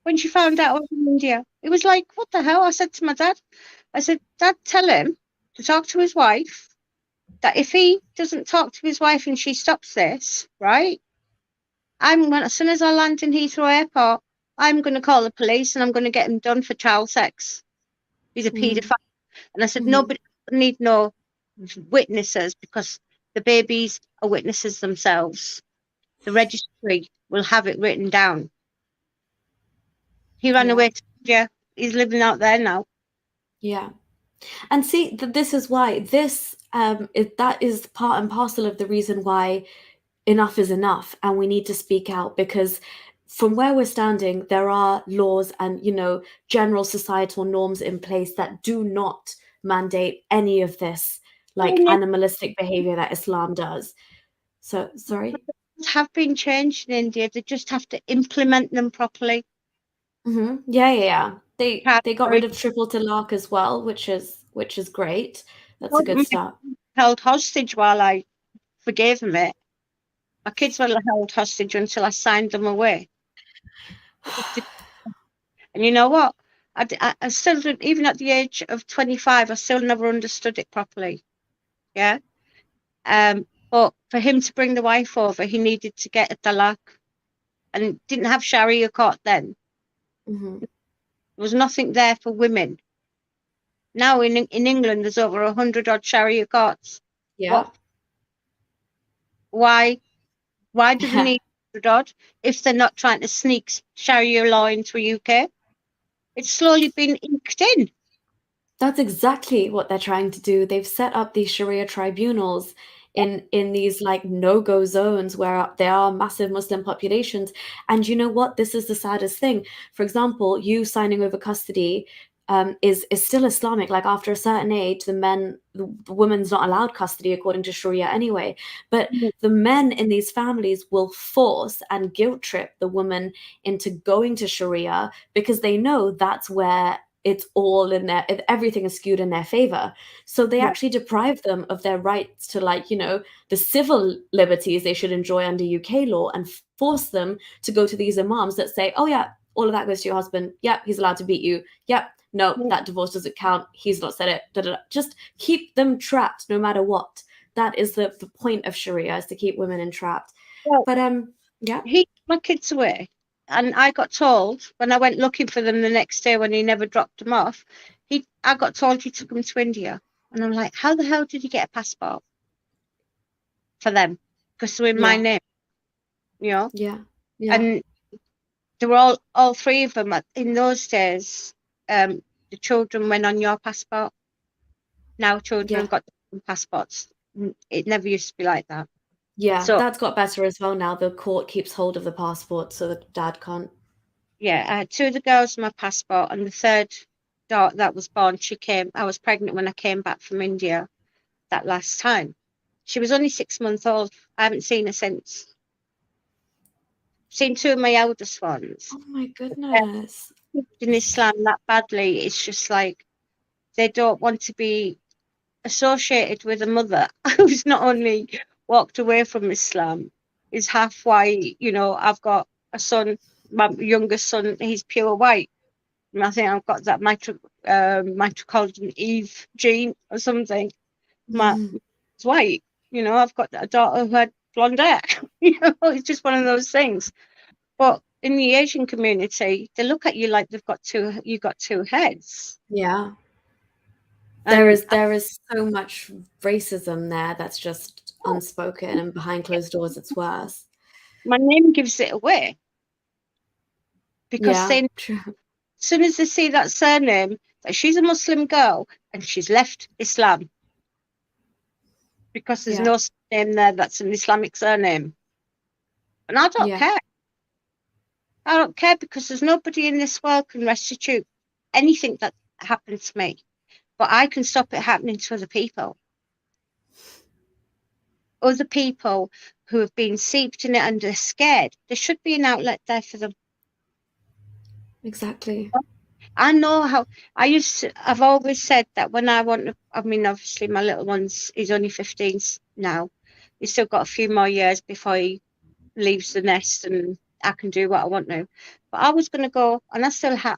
when she found out I was in India. It was like, what the hell? I said to my dad, I said, "Dad, tell him to talk to his wife, that if he doesn't talk to his wife and she stops this, right, as soon as I land in Heathrow Airport, I'm going to call the police and I'm going to get him done for child sex. He's a Mm. paedophile." And I said, Hmm. nobody need no witnesses because the babies are witnesses themselves. The registry will have it written down. He ran Yeah. away to India. He's living out there now. Yeah. And see, this is why that is part and parcel of the reason why enough is enough, and we need to speak out, because from where we're standing, there are laws and, general societal norms in place that do not mandate any of this, like animalistic behavior that Islam does. So, sorry. Have been changed in India. They just have to implement them properly. Yeah, yeah, yeah. They got rid Can't of triple talaq as well, which is great. That's a good start. held hostage while I forgave them it. My kids were held hostage until I signed them away. And you know what? I still didn't, even at the age of 25, I still never understood it properly. Yeah. But for him to bring the wife over, he needed to get a talaq and didn't have Sharia court then. Hmm. There was nothing there for women. Now in England, there's over 100 odd Sharia courts. Yeah. What? Why? Why do they need 100 odd if they're not trying to sneak Sharia law into the UK? It's slowly been inked in. That's exactly what they're trying to do. They've set up these Sharia tribunals in these like no-go zones where there are massive Muslim populations. And you know what? This is the saddest thing. For example, you signing over custody is still Islamic. Like after a certain age, the woman's not allowed custody according to Sharia anyway. But the men in these families will force and guilt trip the woman into going to Sharia because they know that's where it's all in their everything is skewed in their favor. So they Yeah. actually deprive them of their rights to, like, the civil liberties they should enjoy under UK law, and force them to go to these imams that say, oh yeah, all of that goes to your husband, yep, he's allowed to beat you, yep, no, that divorce doesn't count, he's not said it, da, da, da. Just keep them trapped no matter what. That is the point of Sharia, is to keep women entrapped. Well, But yeah. he took my kids away. And I got told when I went looking for them the next day when he never dropped them off, I got told he took them to India. And I'm like, how the hell did he get a passport for them? Because they're in my Yeah. name, you know? Yeah. Yeah. And they were all three of them in those days. The children went on your passport. Now children Yeah. have got different passports. It never used to be like that. Yeah, So that's got better as well now. The court keeps hold of the passport so the dad can't. yeah, I had two of the girls on my passport, and the third daughter that was born, I was pregnant when I came back from India that last time. She was only 6 months old. I haven't seen her since. Seen two of my eldest ones. Oh my goodness. In Islam that badly, it's just like they don't want to be associated with a mother who's not only walked away from Islam, is half white. I've got a son, my youngest son, he's pure white. And I think I've got that mitochondrial Eve gene or something. Mhm. It's white. I've got a daughter who had blonde hair. It's just one of those things. But in the Asian community, they look at you like you got two heads. Yeah. There And is there is so much racism there that's just unspoken, and behind closed doors it's worse. my name gives it away because Yeah, as true. soon as they see that surname, that she's a Muslim girl and she's left Islam because there's Yeah. no name there that's an Islamic surname. And I don't Yeah. care. I don't care because there's nobody in this world can restitute anything that happened to me. But I can stop it happening to other people. Other people who have been seeped in it and they're scared. There should be an outlet there for them. Exactly. I know how I've always said that when obviously my little one's, he's only 15 now. He's still got a few more years before he leaves the nest and I can do what I want to. But I was going to go, and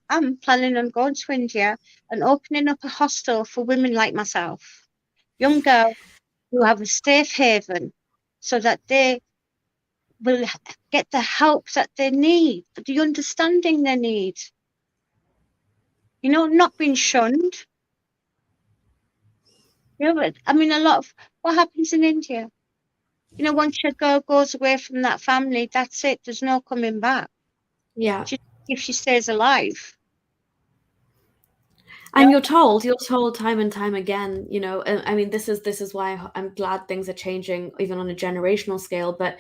I'm planning on going to India and opening up a hostel for women like myself, young girls who have a safe haven, so that they will get the help that they need, the understanding they need. Not being shunned. Yeah, but I mean, a lot of what happens in India, once your girl goes away from that family, that's it. There's no coming back. Yeah. She, if she stays alive. Yeah, And you're told time and time again, I mean, this is why I'm glad things are changing, even on a generational scale. But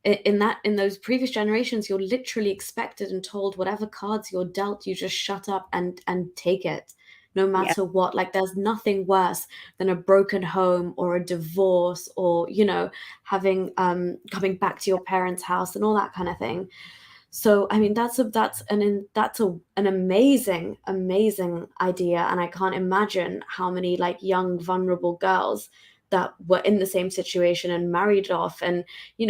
in those previous generations, you're literally expected and told whatever cards you're dealt, you just shut up and take it, no yeah, matter what. Like, there's nothing worse than a broken home or a divorce, or having coming back to your parents' house and all that kind of thing. So I mean, that's an amazing idea, and I can't imagine how many like young vulnerable girls that were in the same situation and married off and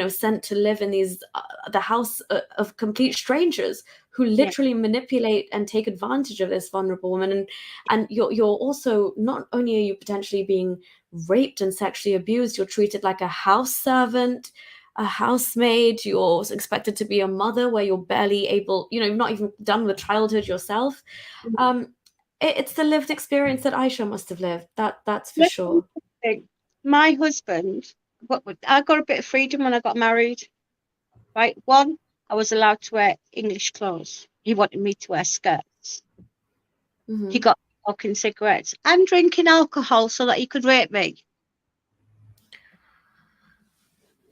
sent to live in these the house of complete strangers who yeah. literally manipulate and take advantage of this vulnerable woman. And you're also, not only are you potentially being raped and sexually abused, you're treated like a house servant, a housemaid, you're expected to be a mother where you're barely able, you've not even done with childhood yourself. um it's the lived experience that Aisha must have lived, that's for Let me sure. think. My husband, I got a bit of freedom when I got married, right? One, I was allowed to wear English clothes. He wanted me to wear skirts. He Hmm. got me smoking cigarettes and drinking alcohol so that he could rape me.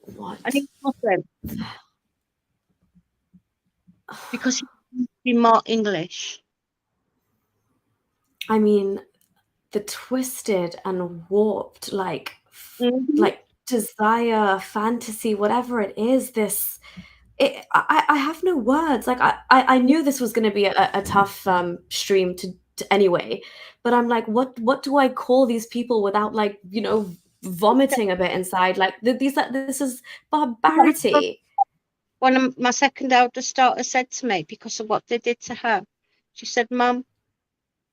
And What? he's Muslim because he wanted to be more English. I mean, the twisted and warped, Hmm. like desire, fantasy, whatever it is, I have no words. Like, I knew this was going to be a tough stream to anyway, but I'm like, what do I call these people without, like, vomiting a bit inside? Like, this is barbarity. One of my second eldest daughter said to me, because of what they did to her, she said, Mum,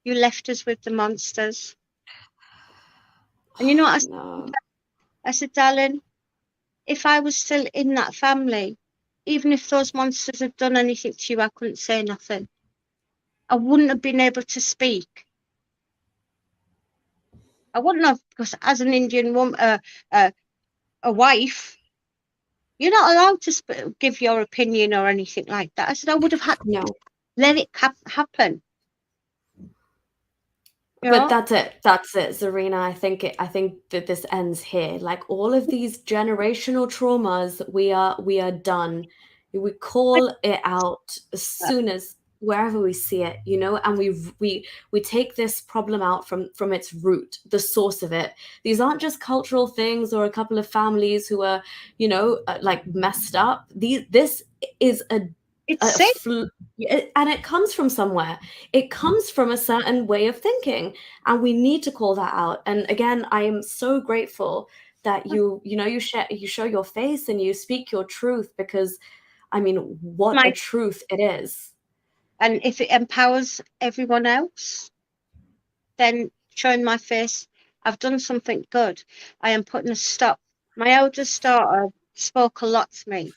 you left us with the monsters. And you know what I said? No. I said, darling, if I was still in that family, even if those monsters had done anything to you, I couldn't say nothing. I wouldn't have been able to speak. I wouldn't have, because as an Indian woman, a wife, you're not allowed to give your opinion or anything like that. I said, I would have had to No. let it happen. You But know, that's it, Zarina. I think that this ends here. Like, all of these generational traumas, we are done. We call it out as soon as, wherever we see it, and we take this problem out from its root, the source of it. These aren't just cultural things or a couple of families who are, like, messed up. This is it's a sick. fl- and it comes from somewhere. It comes from a certain way of thinking, and we need to call that out. And again, I am so grateful that you show your face and you speak your truth, because I mean, what a My truth it is. and if it empowers everyone else, then showing my face, I've done something good. I am putting a stop. My eldest daughter spoke a lot to me,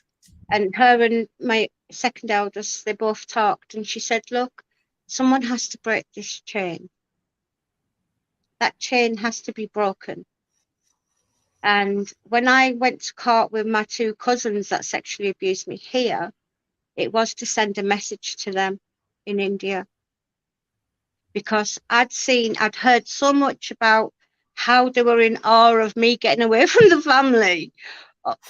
and her and my second eldest, they both talked, and she said, look, someone has to break this chain. That chain has to be broken. And when I went to court with my two cousins that sexually abused me here, it was to send a message to them in India, because I'd heard so much about how they were in awe of me getting away from the family.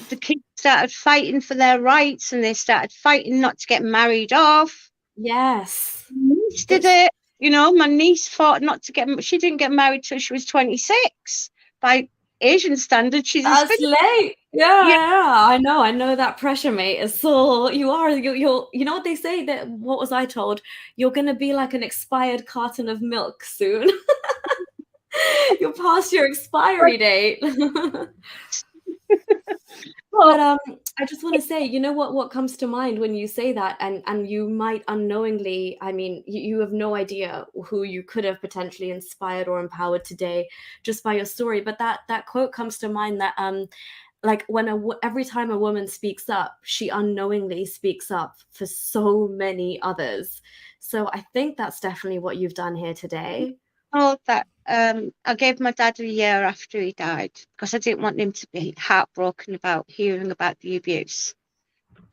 The kids started fighting for their rights, and they started fighting not to get married off. Yes. My niece did This it. My niece fought not to get. She didn't get married till she was 26. By Asian standards, she's as That's big. late. Yeah, Yeah, I know that pressure, mate, is so, you know what they say, that, what was I told? You're gonna be like an expired carton of milk soon. You're past your expiry date. But but I just want to say, what comes to mind when you say that, and you might unknowingly, I mean, you have no idea who you could have potentially inspired or empowered today just by your story. But that quote comes to mind, that like, every time a woman speaks up, she unknowingly speaks up for so many others. So I think that's definitely what you've done here today. oh, that. I gave my dad a year after he died because I didn't want him to be heartbroken about hearing about the abuse.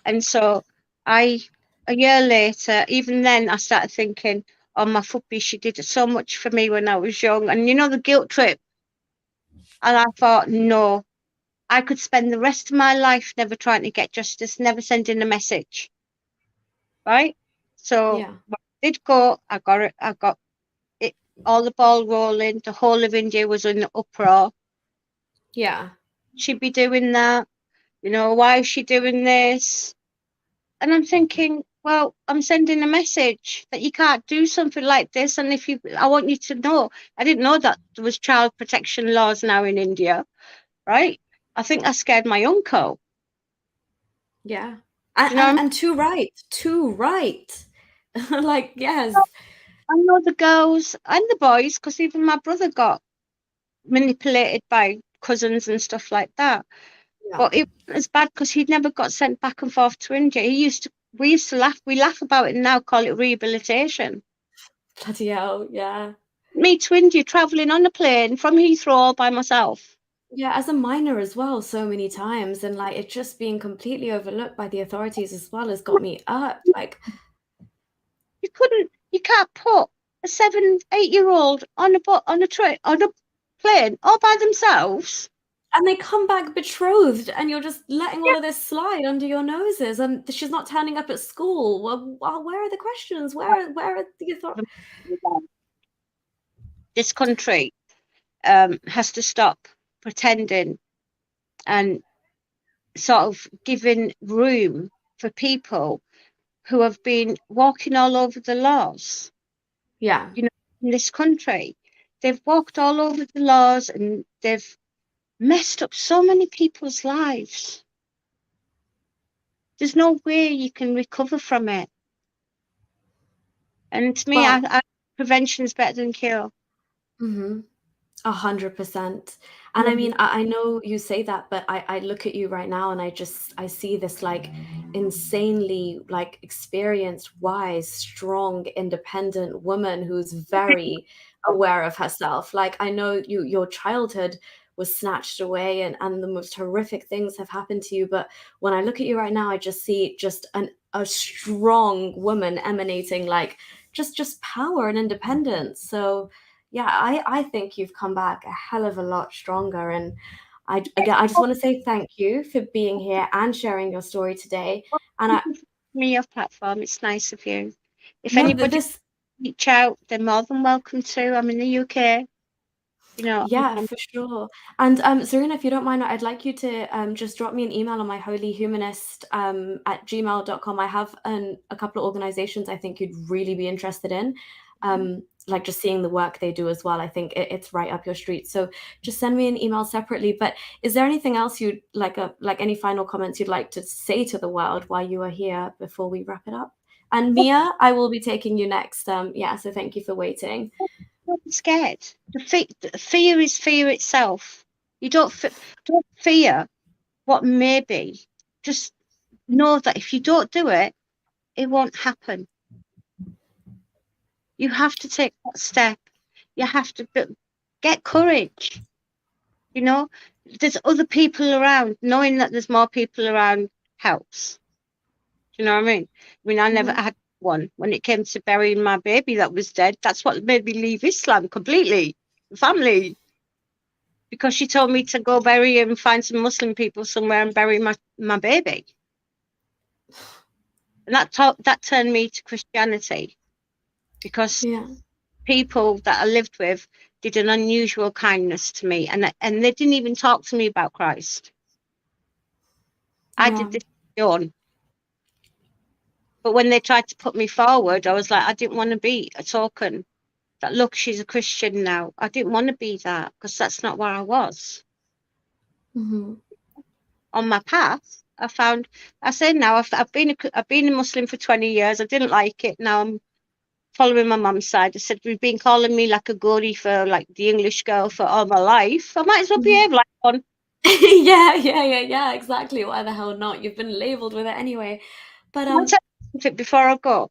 And so a year later, even then, I started thinking, oh, my puppy, she did so much for me when I was young. And the guilt trip. And I thought, no, I could spend the rest of my life never trying to get justice, never sending a message. Right. So Yeah. when I did go, I got it. I got it, all the ball rolling. The whole of India was in uproar. Yeah. She'd be doing that. Why is she doing this? And I'm thinking, well, I'm sending a message that you can't do something like this. And I want you to know, I didn't know that there was child protection laws now in India, right? I think I scared my uncle. Yeah. Do you know what I mean? And too right. Too right. Like, yes. I know the girls and the boys, because even my brother got manipulated by cousins and stuff like that. Yeah. But it wasn't as bad because he'd never got sent back and forth to India. We used to laugh. We laugh about it now, call it rehabilitation. Bloody hell. Yeah. Me to India, traveling on a plane from Heathrow all by myself. Yeah, as a minor as well, so many times, and like it just being completely overlooked by the authorities as well has got me up. Like, You can't put a 7, 8 year old on on a train, on a plane all by themselves. and they come back betrothed, and you're just letting all of this slide under your noses, and she's not turning up at school. Well, where are the questions? Where are the authorities? This country has to stop pretending and sort of giving room for people who have been walking all over the laws. Yeah. In this country, they've walked all over the laws and they've messed up so many people's lives. There's no way you can recover from it. And to me, Well, prevention is better than cure. mhm. 100%. And I Mhm. mean, I know you say that, but I look at you right now and I see this like insanely like experienced, wise, strong, independent woman who's very aware of herself. Like I know your childhood was snatched away and the most horrific things have happened to you. But when I look at you right now, I just see just a strong woman emanating like just power and independence. So yeah, I think you've come back a hell of a lot stronger. And I just want to say thank you for being here and sharing your story today. And I Me, your platform. It's nice of you. If know that anybody this, reach out, they're more than welcome to. I'm in the UK. yeah, for sure. And Serena, if you don't mind, I'd like you to just drop me an email on my holyhumanist at gmail.com. I have a couple of organizations I think you'd really be interested in. Like just seeing the work they do as well. I think it's right up your street. So just send me an email separately. But is there anything else you'd like any final comments you'd like to say to the world while you are here before we wrap it up? And Mia, I will be taking you next. Yeah, so thank you for waiting. Don't be scared. The fear is fear itself. You don't fear what may be. Just know that if you don't do it, it won't happen. You have to take that step. You have to get courage. You know, there's other people around. Knowing that there's more people around helps. Do you know what I mean? I never Mhm. had one when it came to burying my baby that was dead. That's what made me leave Islam completely. Family. Because she told me to go bury him, find some Muslim people somewhere and bury my baby. And that turned me to Christianity because Yeah. people that I lived with did an unusual kindness to me, and they didn't even talk to me about Christ. I Yeah. did this on my own. But when they tried to put me forward, I was like, I didn't want to be a token that, look, she's a Christian now. I didn't want to be that because that's not where I was. Mhm. On my path, I say now, I've been a Muslim for 20 years. I didn't like it. Now I'm following my mum's side. I said, we've been calling me like a goody for like the English girl for all my life. I might as well behave like one. Yeah, exactly. Why the hell not? You've been labeled with it anyway. But Can I tell you something before I go?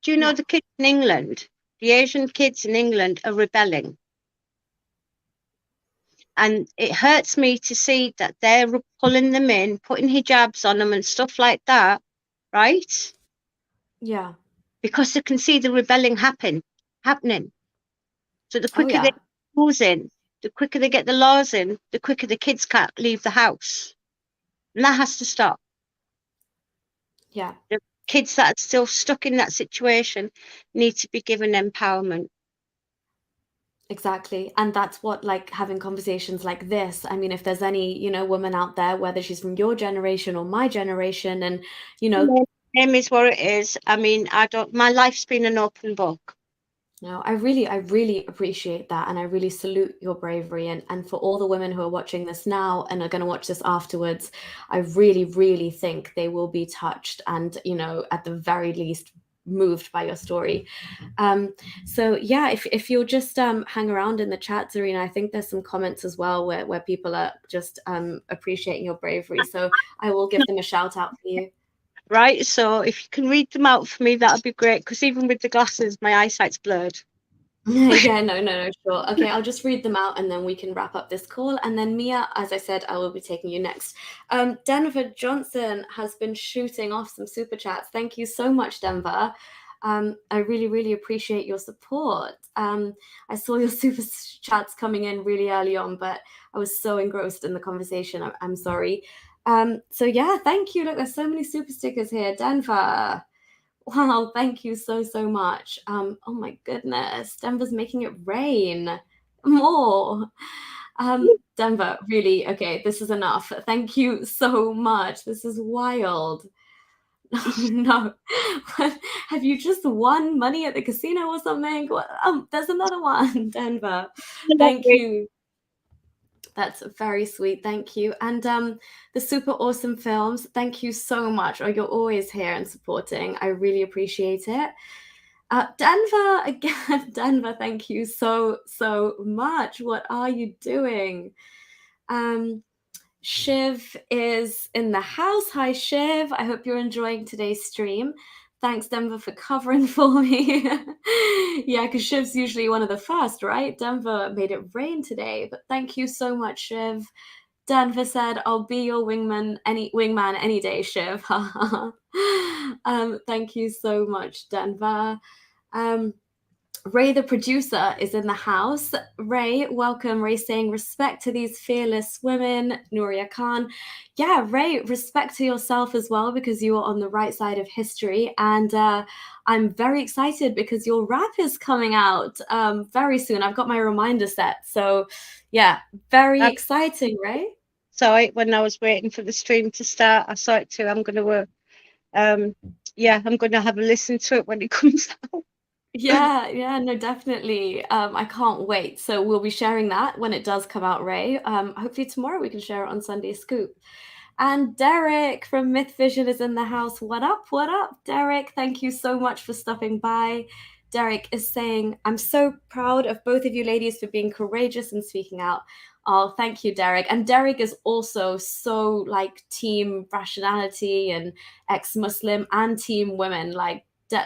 Do you know yeah. the kids in England, the Asian kids in England are rebelling? And it hurts me to see that they're pulling them in, putting hijabs on them and stuff like that, right? Yeah. Because they can see the rebelling happening. So the Oh quicker they yeah. get the rules in, the quicker they get the laws in, the quicker the kids can't leave the house. And that has to stop. Yeah. The kids that are still stuck in that situation need to be given empowerment. Exactly. And that's what, like, having conversations like this, I mean, if there's any, woman out there, whether she's from your generation or my generation, and, you know, Name is what it is. I mean, I don't. My life's been an open book. no, I really appreciate that, and I really salute your bravery. And for all the women who are watching this now and are going to watch this afterwards, I really, really think they will be touched and, at the very least, moved by your story. Um, so yeah, if you'll just hang around in the chat, Zarina, I think there's some comments as well where people are just appreciating your bravery. So I will give them a shout out for you. Right. So if you can read them out for me, that would be great. Because even with the glasses, my eyesight's blurred. Yeah, no, sure. Okay, I'll just read them out and then we can wrap up this call. And then Mia, as I said, I will be taking you next. Denver Johnson has been shooting off some super chats. Thank you so much, Denver. I really, really appreciate your support. I saw your super chats coming in really early on, but I was so engrossed in the conversation. I'm sorry. So yeah, thank you. Look, there's so many super stickers here. Denver. Wow, thank you so, so much. Oh my goodness, Denver's making it rain more. Denver, really, okay, this is enough. Thank you so much. This is wild. No, have you just won money at the casino or something? There's another one, Denver. Thank you. That's very sweet. Thank you. And the super awesome films, thank you so much. Oh, you're always here and supporting. I really appreciate it. Denver, again, Denver, thank you so, so much. What are you doing? Um, Shiv is in the house. Hi, Shiv. I hope you're enjoying today's stream. Thanks, Denver, for covering for me. Yeah, because Shiv's usually one of the first, right? Denver made it rain today, but thank you so much, Shiv. Denver said, "I'll be your wingman any day, Shiv." Thank you so much, Denver. Um, Ray, the producer, is in the house. Ray, welcome. Ray saying, respect to these fearless women. Nuria Khan. Yeah, Ray, respect to yourself as well, because you are on the right side of history. And I'm very excited because your rap is coming out very soon. I've got my reminder set. So, yeah, very exciting, Ray. Saw it when I was waiting for the stream to start. I saw it too. I'm going to, I'm going to have a listen to it when it comes out. Yeah, no, definitely. I can't wait. So we'll be sharing that when it does come out, Ray. Hopefully tomorrow we can share it on Sunday Scoop. And Derek from Myth Vision is in the house. What up? What up, Derek? Thank you so much for stopping by. Derek is saying, I'm so proud of both of you ladies for being courageous and speaking out. Oh, thank you, Derek. And Derek is also so like team rationality and ex-Muslim and team women. Like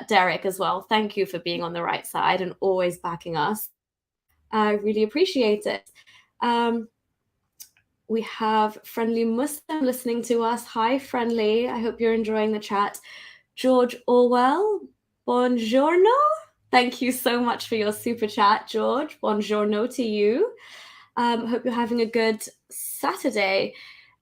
Derek as well. Thank you for being on the right side and always backing us. I really appreciate it. We have Friendly Muslim listening to us. Hi, Friendly. I hope you're enjoying the chat. George Orwell, buongiorno. Thank you so much for your super chat, George. Buongiorno to you. Hope you're having a good Saturday.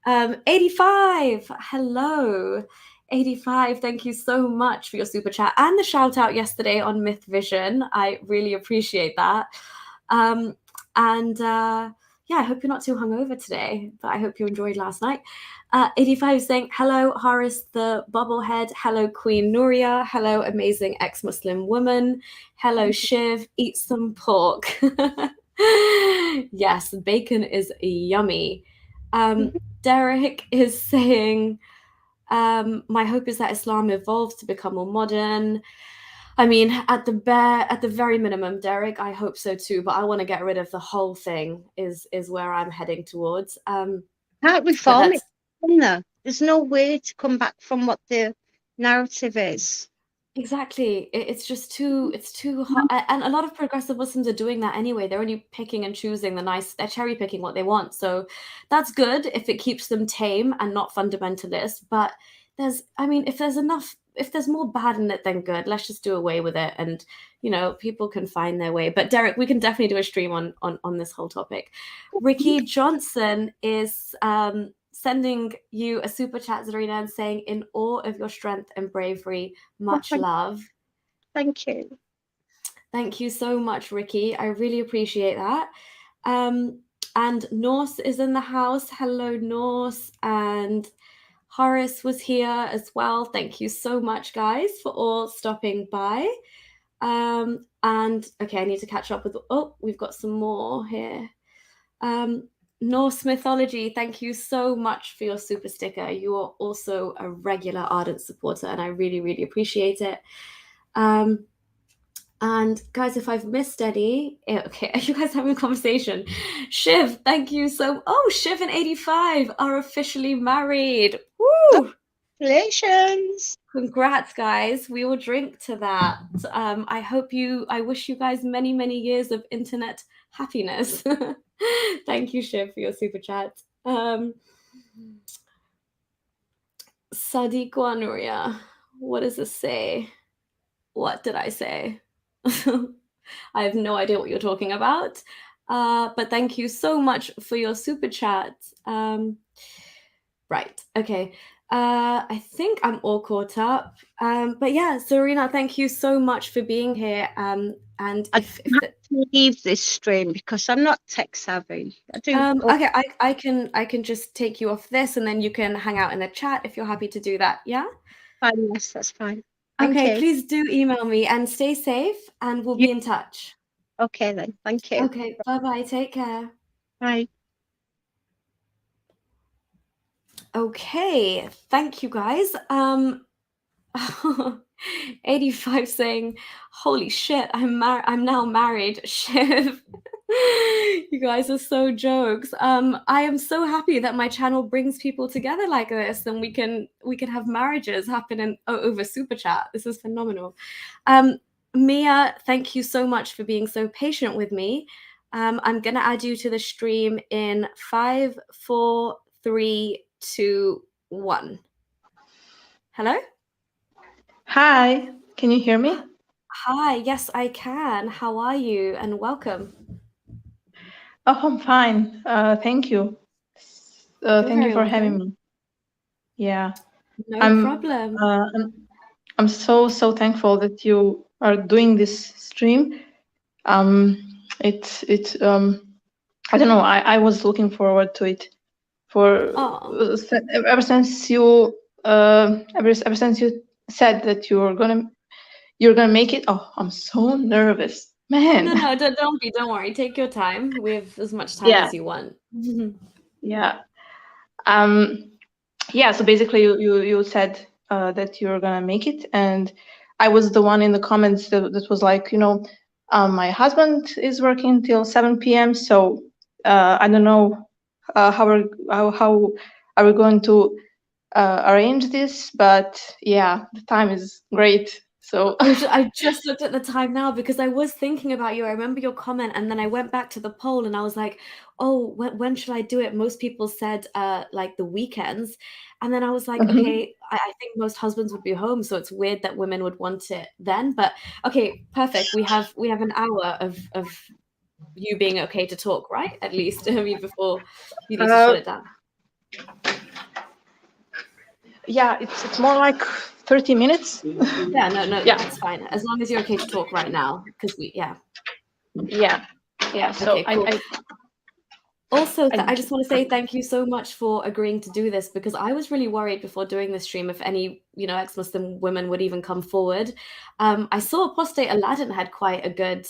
85, hello. 85, thank you so much for your super chat and the shout out yesterday on Myth Vision. I really appreciate that. And yeah, I hope you're not too hungover today, but I hope you enjoyed last night. 85 is saying, hello, Horace the Bobblehead. Hello, Queen Nuria. Hello, amazing ex-Muslim woman. Hello, Shiv. Eat some pork. Yes, bacon is yummy. Derek is saying, my hope is that Islam evolves to become more modern. I mean, at the very minimum, Derek, I hope so too. But I want to get rid of the whole thing. Is where I'm heading towards. Can't But reform it, that's can there? There's no way to come back from what the narrative is. Exactly. It's just it's too hot. And a lot of progressive Muslims are doing that anyway. They're only picking and choosing they're cherry picking what they want. So that's good if it keeps them tame and not fundamentalist. But I mean, if there's more bad in it than good, let's just do away with it. And, people can find their way. But Derek, we can definitely do a stream on this whole topic. Ricky Johnson is, sending you a super chat, Zarina, and saying, in awe of your strength and bravery, much love. Thank you. Thank you so much, Ricky. I really appreciate that. And Norse is in the house. Hello, Norse. And Horace was here as well. Thank you so much, guys, for all stopping by. And okay, I need to catch up with. Oh, we've got some more here. Norse mythology, thank you so much for your super sticker. You are also a regular ardent supporter, and I really, really appreciate it. And guys, if I've missed any, okay, are you guys having a conversation? Shiv, thank you so. Oh, Shiv and 85 are officially married. Woo! Congratulations. Congrats, guys. We will drink to that. I wish you guys many, many years of internet happiness. Thank you, Shiv, for your super chat. Sadiq Wanuria, what does this say? What did I say? I have no idea what you're talking about. But thank you so much for your super chat. Right. Okay. I think I'm all caught up. But yeah, Serena, thank you so much for being here. And I have to leave this stream because I'm not tech savvy. Okay, I can just take you off this, and then you can hang out in the chat if you're happy to do that. Yeah. Fine, yes, that's fine. Thank Okay, you. please do email me and stay safe, and we'll be in touch. Okay then. Thank you. Okay. Bye-bye. Take care. Bye. Okay, thank you guys. 85 saying, holy shit, I'm now married. Shiv. You guys are so jokes. I am so happy that my channel brings people together like this, and we can have marriages happen over super chat. This is phenomenal. Mia, thank you so much for being so patient with me. I'm gonna add you to the stream in 5, 4, 3, 2, 1. Hello? Hi, can you hear me? Hi, yes, I can. How are you? And welcome. Oh, I'm fine. Thank you. Thank you for having me. Yeah. No problem. I'm so thankful that you are doing this stream. It's I don't know. I was looking forward to it for ever since you ever since you said that you're gonna make it. Oh, I'm so nervous, man. No, don't worry. Take your time. We have as much time as you want. Yeah. Yeah. So basically, you said that you're gonna make it, and I was the one in the comments that was like, my husband is working till 7 p.m. So I don't know how are we going to arrange this, but yeah, the time is great. So I just looked at the time now because I was thinking about you. I remember your comment, and then I went back to the poll and I was like, oh, when should I do it? Most people said like the weekends. And then I was like, okay, I think most husbands would be home, so it's weird that women would want it then. But okay, perfect. We have an hour of you being okay to talk, right? At least before you need to shut it down. Yeah, it's more like 30 minutes. Yeah, no, that's fine. As long as you're okay to talk right now, because Yeah. So okay, cool. Also, I just want to say thank you so much for agreeing to do this, because I was really worried before doing this stream if any, ex-Muslim women would even come forward. I saw Apostate Aladdin had quite a good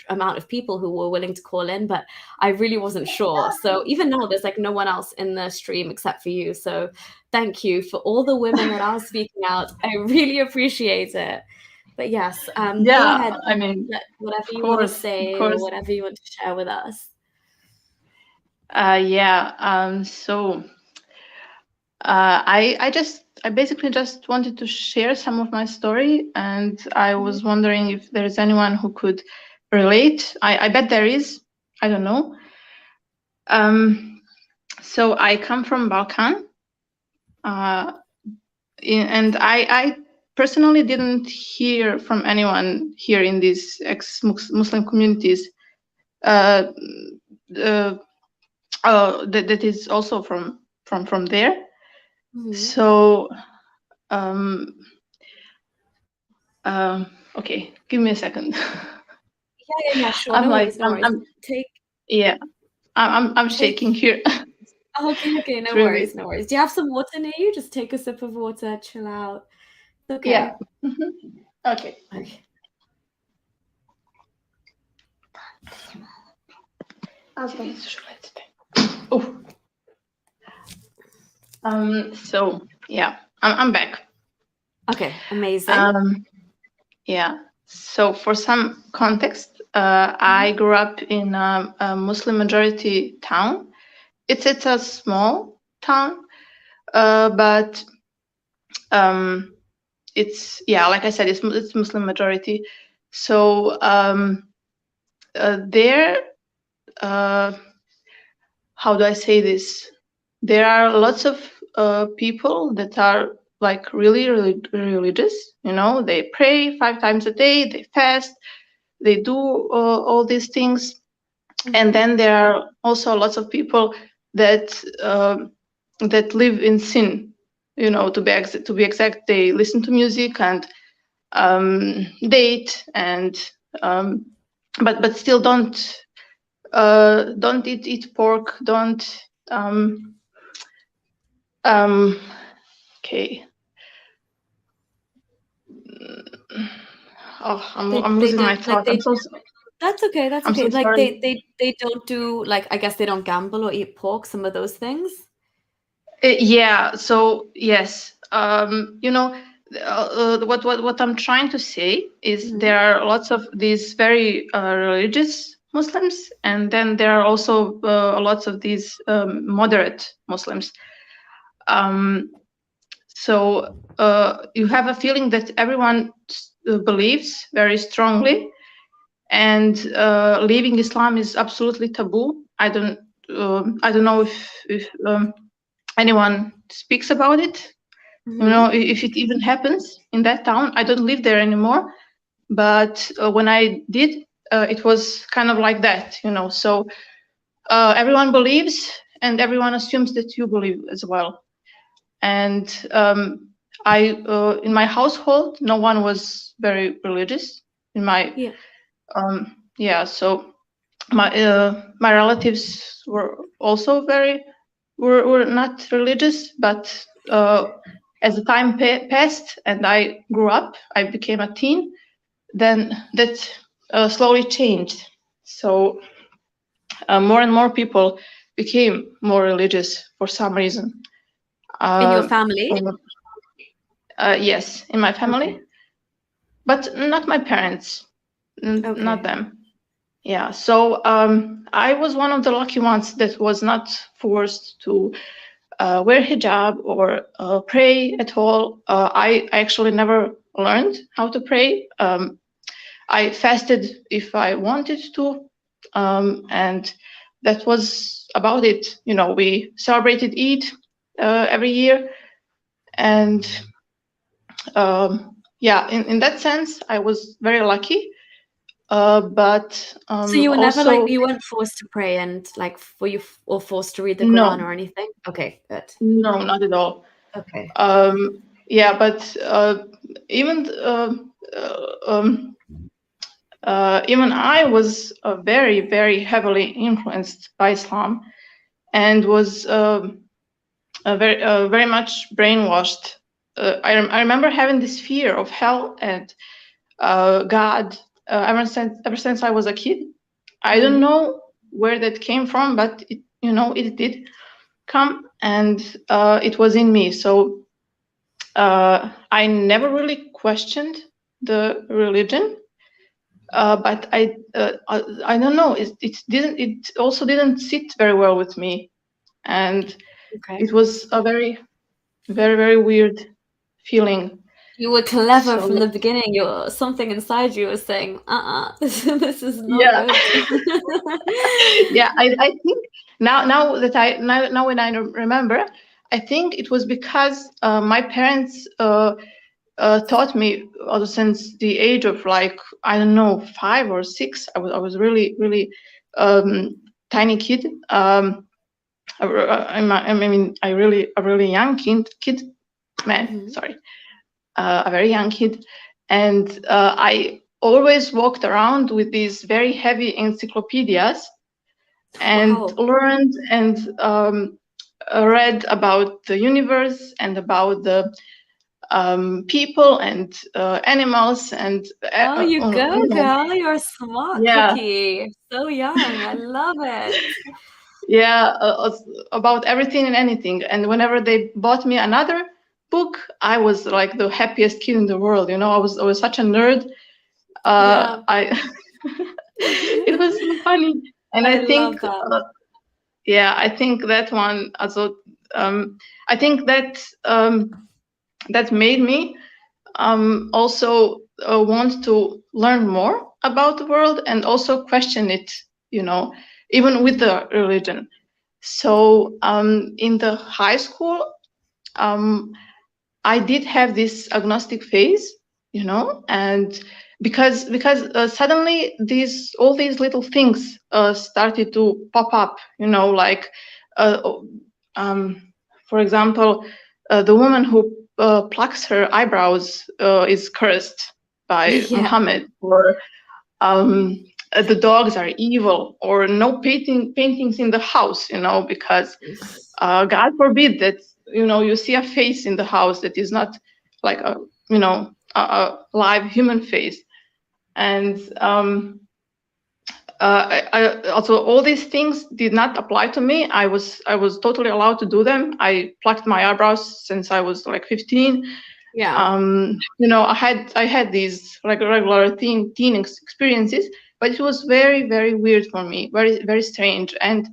amount of people who were willing to call in, but I really wasn't sure. So even now, there's no one else in the stream except for you. So thank you for all the women that are speaking out. I really appreciate it. But yes, go ahead. I mean, whatever you want to say or whatever you want to share with us. Yeah. So I basically just wanted to share some of my story, and I was wondering if there is anyone who could relate. I bet there is. I don't know. So I come from Balkan, and I personally didn't hear from anyone here in these ex-Muslim communities that is also from there. So okay, give me a second. Yeah, sure. I'm No like worries, no worries. yeah, I'm shaking here. Okay, no Really, worries, no worries. Do you have some water near you? Just take a sip of water, chill out. It's okay. yeah. Okay. Oh. So yeah, I'm back. Okay, amazing. Yeah. So for some context, I grew up in a Muslim majority town. It's a small town, but it's, yeah, like I said, it's Muslim majority. So there, how do I say this? There are lots of people that are like really, really religious. You know, they pray 5 times a day, they fast, they do all these things. And then there are also lots of people that that live in sin. You know, to be exact, they listen to music and date and but still don't eat pork, don't okay. Oh, I'm losing my thought. I'm so sorry. That's okay, that's I'm okay. so Like sorry. they don't do, like, I guess they don't gamble or eat pork, some of those things? Yeah, so yes, you know, what I'm trying to say is there are lots of these very religious Muslims, and then there are also lots of these moderate Muslims. So you have a feeling that everyone believes very strongly, and leaving Islam is absolutely taboo. I don't know if anyone speaks about it. You know, if it even happens in that town. I don't live there anymore, but when I did, it was kind of like that. You know, so everyone believes, and everyone assumes that you believe as well. And I in my household, no one was very religious. In my yeah, so my relatives were also were not religious, but as the time passed and I grew up, I became a teen, then that slowly changed. So more and more people became more religious for some reason. In your family? Yes, in my family, but not my parents, not them. Yeah, so I was one of the lucky ones that was not forced to wear hijab or pray at all. I actually never learned how to pray. I fasted if I wanted to, and that was about it. You know, we celebrated Eid every year, and yeah, in that sense, I was very lucky. But So you were never like, also, you weren't forced to pray and like or forced to read the no, Quran or anything? Okay, good. no, not at all. Okay. Yeah, but even even I was very, very heavily influenced by Islam, and was very much brainwashed. I remember having this fear of hell and God ever since I was a kid. I don't know where that came from, but it, you know, it did come, and it was in me. So I never really questioned the religion, but I don't know. It also didn't sit very well with me, and it was a very very, very weird feeling. You were clever So from the beginning. Something inside you was saying, this is not yeah, good. yeah. I think now when I remember, I think it was because my parents taught me since the age of like I don't know 5 or 6. I was really tiny kid. I mean a really young kid man. Mhm. Sorry, a very young kid, and I always walked around with these very heavy encyclopedias and Wow. learned and read about the universe and about the people and animals and Oh, you go, you know, girl. You're a smart yeah, cookie. So young. I love it. yeah, about everything and anything. And whenever they bought me another book, I was like the happiest kid in the world. You know, I was such a nerd. Yeah. I it was so funny, and I I love think that. yeah, I think that one also. I think that made me also want to learn more about the world and also question it, you know, even with Mhm. the religion. So in the high school, um, I did have this agnostic phase, you know, and because suddenly all these little things started to pop up, you know, like uh, um, for example, the woman who plucks her eyebrows is cursed by Yeah. Muhammad, or the dogs are evil, or no paintings in the house, you know, because God forbid that you see a face in the house that is not like a live human face. And also all these things did not apply to me. I was totally allowed to do them. I plucked my eyebrows since I was like 15. Yeah. I had these regular teen experiences, but it was very, very weird for me, very, very strange. And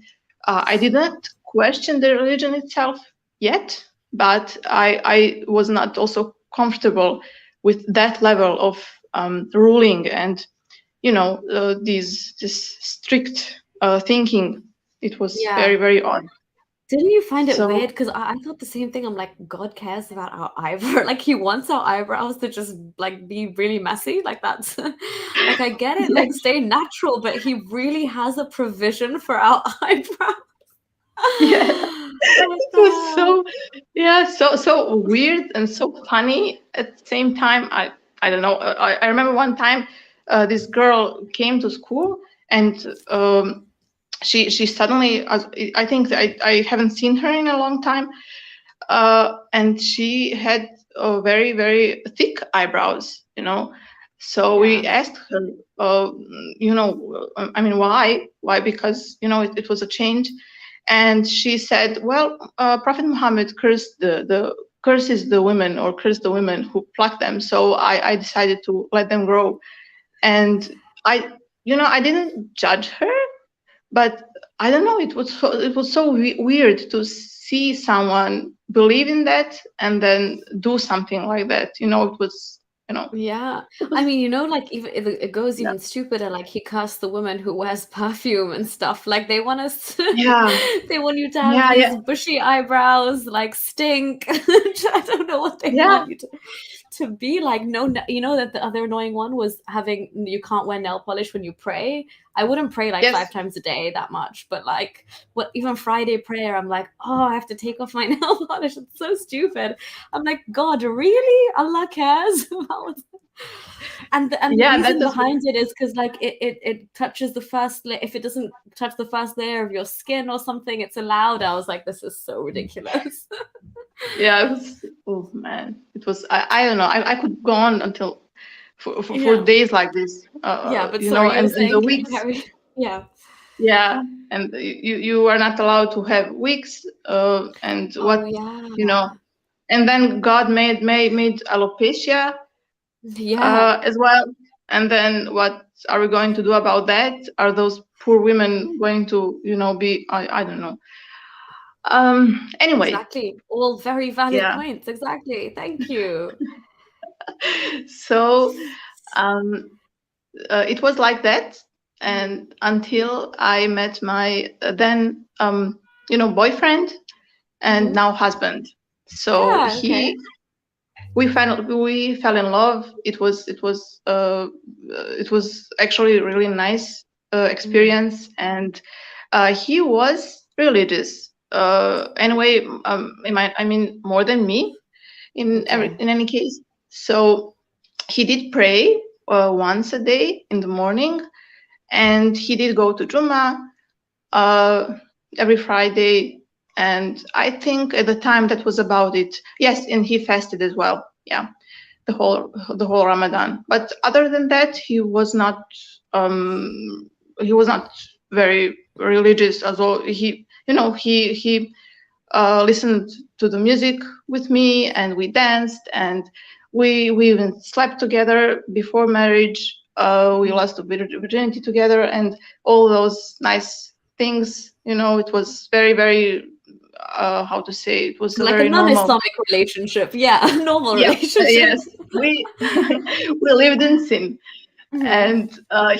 I didn't question the religion itself yet, but I was not also comfortable with that level of ruling and this strict thinking. It was Yeah. very, very odd. Didn't you find it So weird? Because I thought the same thing. I'm like, God cares about our eyebrow. Like, he wants our eyebrows to just like be really messy. Like that's like I get it. yeah, Like, stay natural, but he really has a provision for our eyebrow. yeah. What It the was hell? so weird and so funny at the same time. I don't know. I remember one time this girl came to school, and she suddenly, I think I haven't seen her in a long time, and she had very, very thick eyebrows, you know. So Yeah. we asked her, I mean, why? Because it was a change. And she said, well, Prophet Muhammad curses the women, or cursed the women who pluck them. So I decided to let them grow. And I didn't judge her, but I don't know. It was so weird to see someone believe in that and then do something like that. It was, Yeah. it I was, mean, like even it goes yeah, even stupider, like he cursed the woman who wears perfume and stuff. Like they want us to, yeah, they want you to have yeah, these yeah, bushy eyebrows, like stink. I don't know what they yeah. want you to be like. No, you know that the other annoying one was having you can't wear nail polish when you pray. I wouldn't pray like Yes, 5 times a day that much, but like what even Friday prayer, I'm like, oh, I have to take off my nail polish. It's so stupid. I'm like, God, really? Allah cares about and the yeah. That reason is. behind it is because like it touches the first if it doesn't touch the first layer of your skin or something, it's allowed. I was like, this is so ridiculous. Yeah, it was. Oh man, it was. I don't know. I could go on until for Yeah. days like this. Yeah, but sorry, you were And the saying weeks. carry. Yeah. Yeah, and you are not allowed to have weeks. And Oh what you know. yeah. And then God made alopecia Yeah. as well. And then what are we going to do about that? Are those poor women going to, be? I don't know. Anyway, Exactly. All very valid yeah. points. Exactly. Thank you. So um, it was like that, and until I met my then boyfriend and Hmm. now husband. So Yeah. Okay. we fell in love. It was actually a really nice Mm. experience, and he was religious. Anyway, I mean more than me Okay. in any case. So he did pray once a day in the morning, and he did go to Juma uh, every Friday. And I think at the time that was about it. Yes, and he fasted as well. Yeah, the whole Ramadan. But other than that, um, he was not very religious. Although he listened to the music with me, and we danced, and we even slept together before marriage. We Mm. lost the virginity together, and all those nice things. It was very, very, how to say, it was a Like a very normal. non-Islamic relationship. Yeah. A normal Yeah, relationship. yes, we we lived in sin, Hmm. and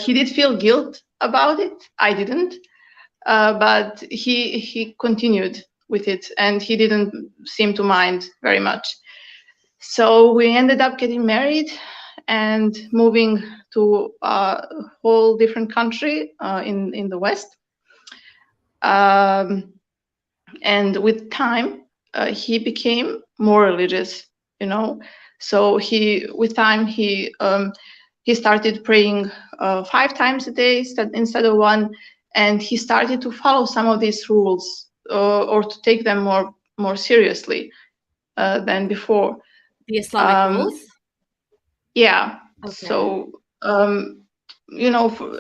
he did feel guilt about it. I didn't, but he continued with it, and he didn't seem to mind very much. So we ended up getting married and moving to a whole different country in the West. Um, and with time, he became more religious. You know, so with time he started praying 5 times a day instead of one, and he started to follow some of these rules or to take them more seriously than before. The Islamic Um, rules. yeah. Okay. So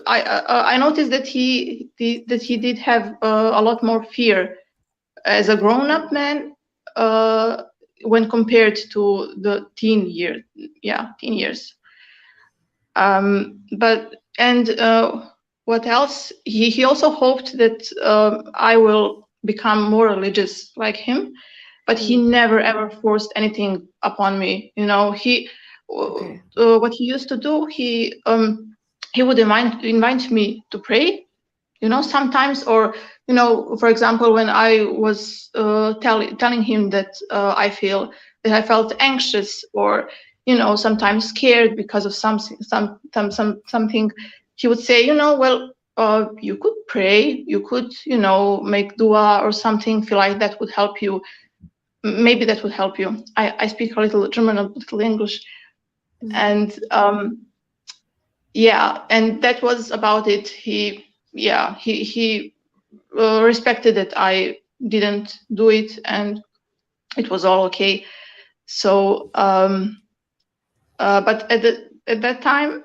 I noticed that he did have a lot more fear as a grown-up man uh, when compared to the teen years. But and what else? He also hoped that I will become more religious like him, but he Mm. never ever forced anything upon me. Okay. What he used to do, he would invite me to pray, sometimes, or for example, when I was telling him that I felt anxious, or sometimes scared because of something, he would say, well, you could pray, you could make dua or something, feel like that would help you. Maybe that would help you. I speak a little German, a little English, Mm. and yeah, and that was about it. He respected that I didn't do it, and it was all okay. So, but at that time,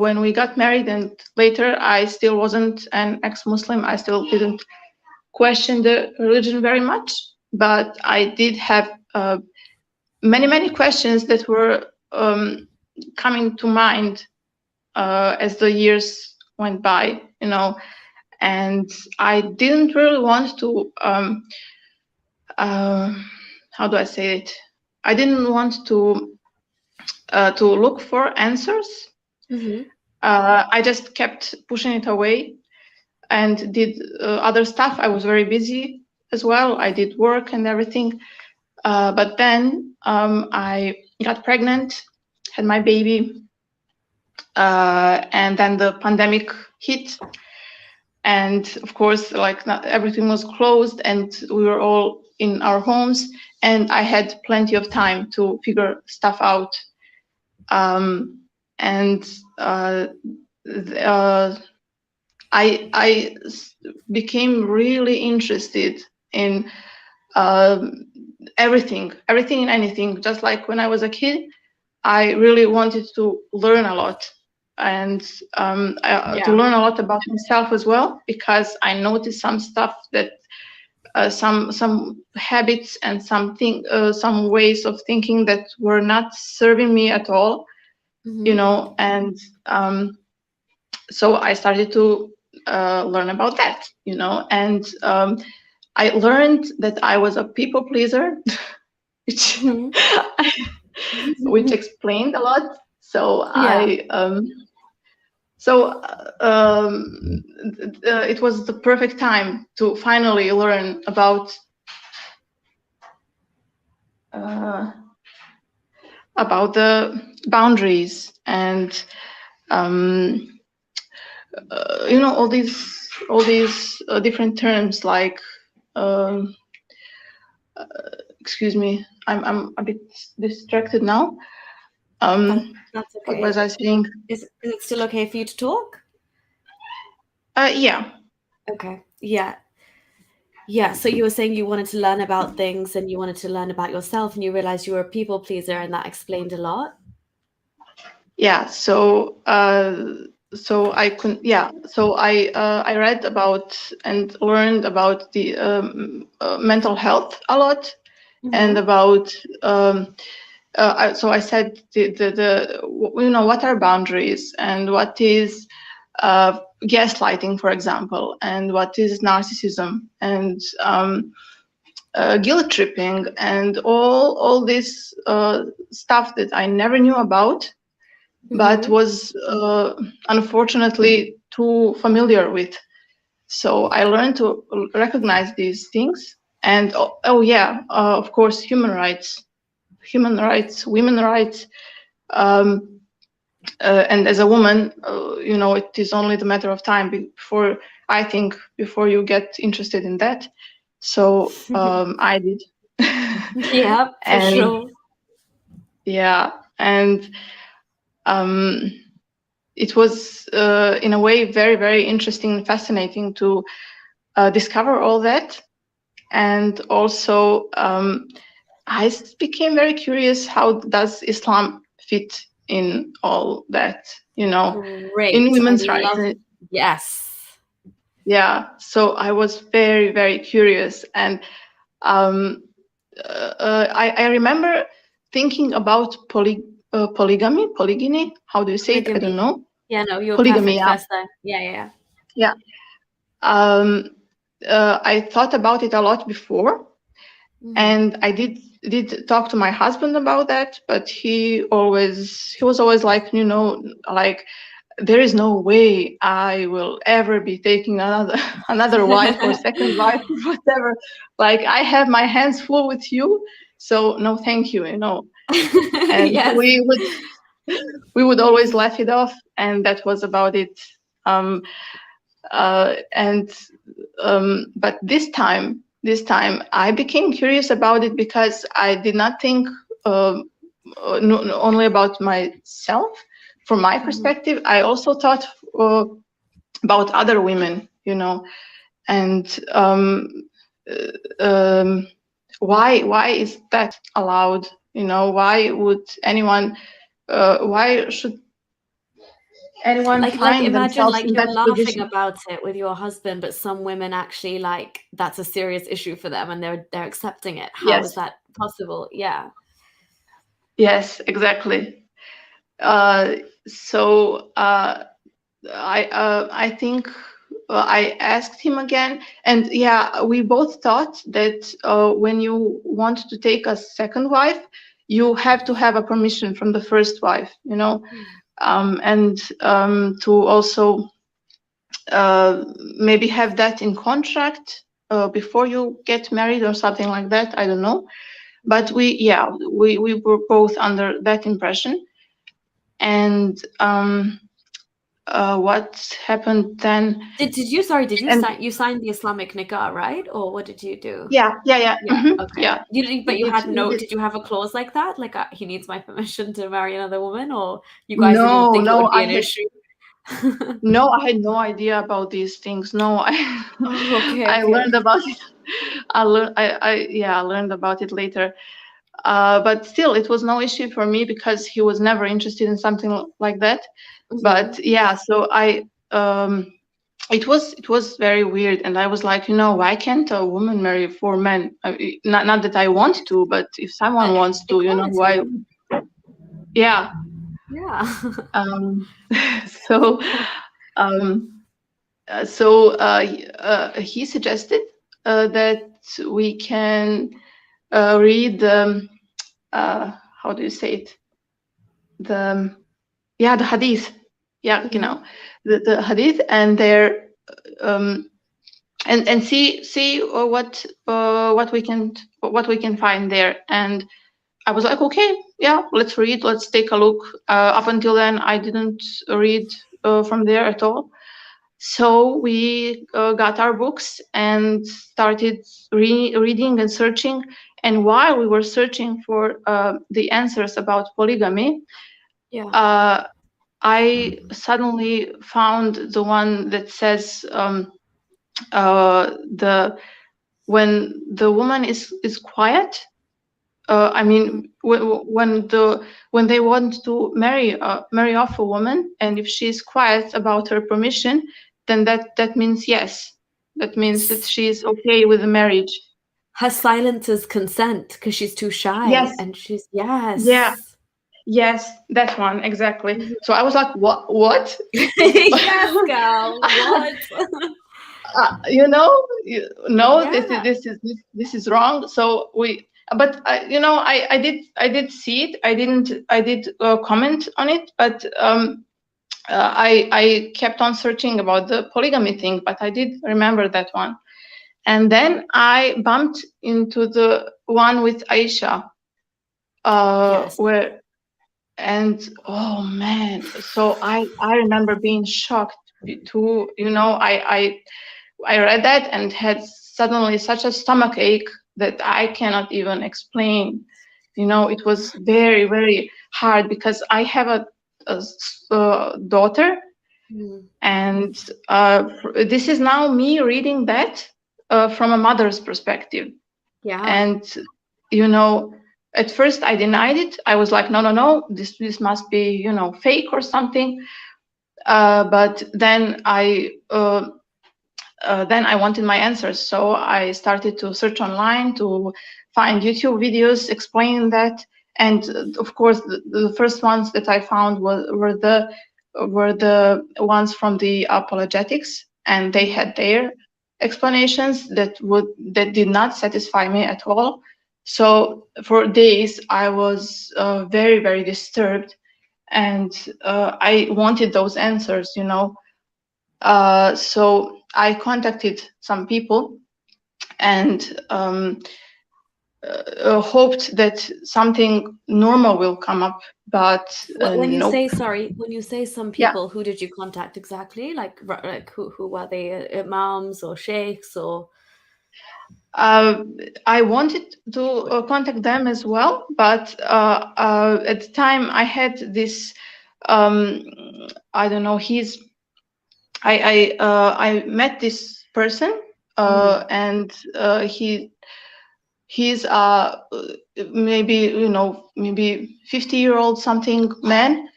when we got married, and later, I still wasn't an ex-Muslim. I still didn't question the religion very much, but I did have many questions that were coming to mind as the years went by. And I didn't really want to. Uh, how do I say it? I didn't want to look for answers. Hmm. I just kept pushing it away and did other stuff. I was very busy as well. I did work and everything. But then I got pregnant, had my baby, and then the pandemic hit. And of course, like, not everything was closed, and we were all in our homes, and I had plenty of time to figure stuff out. And uh, I became really interested in everything and anything. Just like when I was a kid, I really wanted to learn a lot, and to Yeah. learn a lot about myself as well, because I noticed some stuff that some habits and some ways of thinking that were not serving me at all, Hmm. and so I started to learn about that, and I learned that I was a people pleaser, which Mhm. which explained a lot. So Yeah. it was the perfect time to finally learn about the boundaries and all these different terms like um, excuse me, I'm a bit distracted now. That's What was I okay. saying? Is it still okay for you to talk? Yeah. Okay. Yeah. Yeah. So you were saying you wanted to learn about things and you wanted to learn about yourself, and you realized you were a people pleaser, and that explained a lot. Yeah. So I could, yeah. So I read about and learned about the mental health a lot, and Mm-hmm. about so I said what are boundaries and what is gaslighting, for example, and what is narcissism and guilt tripping and all this stuff that I never knew about, but Mm-hmm. was unfortunately too familiar with. So I learned to recognize these things. And oh yeah, of course, human rights, women rights. Um, and as a woman, it is only the matter of time before, I think, before you get interested in that. So I did. Yeah, for And sure. yeah, and um, it was in a way very, very interesting and fascinating to discover all that. And also, I became very curious, how does Islam fit in all that, in Great. I women's rights? love. Yes. Yeah, so I was very, very curious. And um, I remember thinking about polygyny. How do you say it? I don't Polygamy. know. Yeah, no, you were Polygamy, perfect yeah. first time. Yeah, yeah, yeah. Yeah. Um, I thought about it a lot before, Mm-hmm. and I did talk to my husband about that, but he was always like, like, there is no way I will ever be taking another another wife or second wife or whatever. Like, I have my hands full with you, so no, thank you, And Yes. we would always laugh it off, and that was about it. Um, and But this time I became curious about it, because I did not think only about myself. From my Mm-hmm. perspective, I also thought about other women, and why is that allowed? Why would anyone? Why should anyone Like find imagine themselves like in you're that laughing position? about it with your husband, but some women actually like that's a serious issue for them and they're accepting it. How is Yes, that possible? Yeah. yes, exactly. Uh, so I think I asked him again, and yeah, we both thought that when you want to take a second wife, you have to have a permission from the first wife, and to also maybe have that in contract before you get married or something like that. I don't know, but Mhm. we were both under that impression. And what happened then? Did you And sign the Islamic nikah, right? Or what did you do? yeah, Yeah, okay. yeah. But you had We did. did you have a clause like that? Like he needs my permission to marry another woman, or you guys didn't even No, think it no, would be an issue? I had no idea about these things. No, I Oh, okay, I learned okay. about it. I learned about it later. But still, it was no issue for me, because he was never interested in something like that. But Mhm. yeah, so it was very weird, and I was like, why can't a woman marry four men? Not that I want to, but if someone wants to, why? Equality. Yeah. Yeah. Um, so um, he suggested that we can read how do you say it? The the hadith. Yeah, Mhm. the hadith, and their and see what we can find there. And I was like, okay, yeah, let's read, let's take a look. Up until then, I didn't read from there at all. So we got our books and started reading and searching. And while we were searching for the answers about polygamy, Yeah. uh, I suddenly found the one that says the when the woman is quiet. I Mhm. mean, when they want to marry off a woman, and if she's quiet about her permission, then that means yes. That means that S she's okay with the marriage. Her silence is consent because she's too shy, Yes, and she's yeah, yes. yes, that one exactly. Mhm. So I was like, what? Yes, girl, what? No, Yeah. this is wrong. So we, but I did see it. I did comment on it, but I kept on searching about the polygamy thing, but I did remember that one. And then I bumped into the one with Aisha, Yes. where, and oh man, so I remember being shocked too. I read that and had suddenly such a stomach ache that I cannot even explain. It was very, very hard because I have a daughter, Mm. and this is now me reading that from a mother's perspective. Yeah. And, you know, at first I denied it. I was like, no, no, no, this must be, fake or something. But then I wanted my answers. So I started to search online to find YouTube videos explaining that. And of course, the first ones that I found were the ones from the apologetics, and they Mhm. had their explanations that did not satisfy me at all. So for days I was very, very disturbed, and I wanted those answers. So I contacted some people and hoped that something normal will come up, but When you nope. say sorry, when you say some Yeah, people, who did you contact exactly? Like who were they? Imams or sheikhs or? uh, I wanted to contact them as well, but at the time I had this. Um, I don't know. I met this person, Mhm. and he's maybe maybe 50-year-old something man,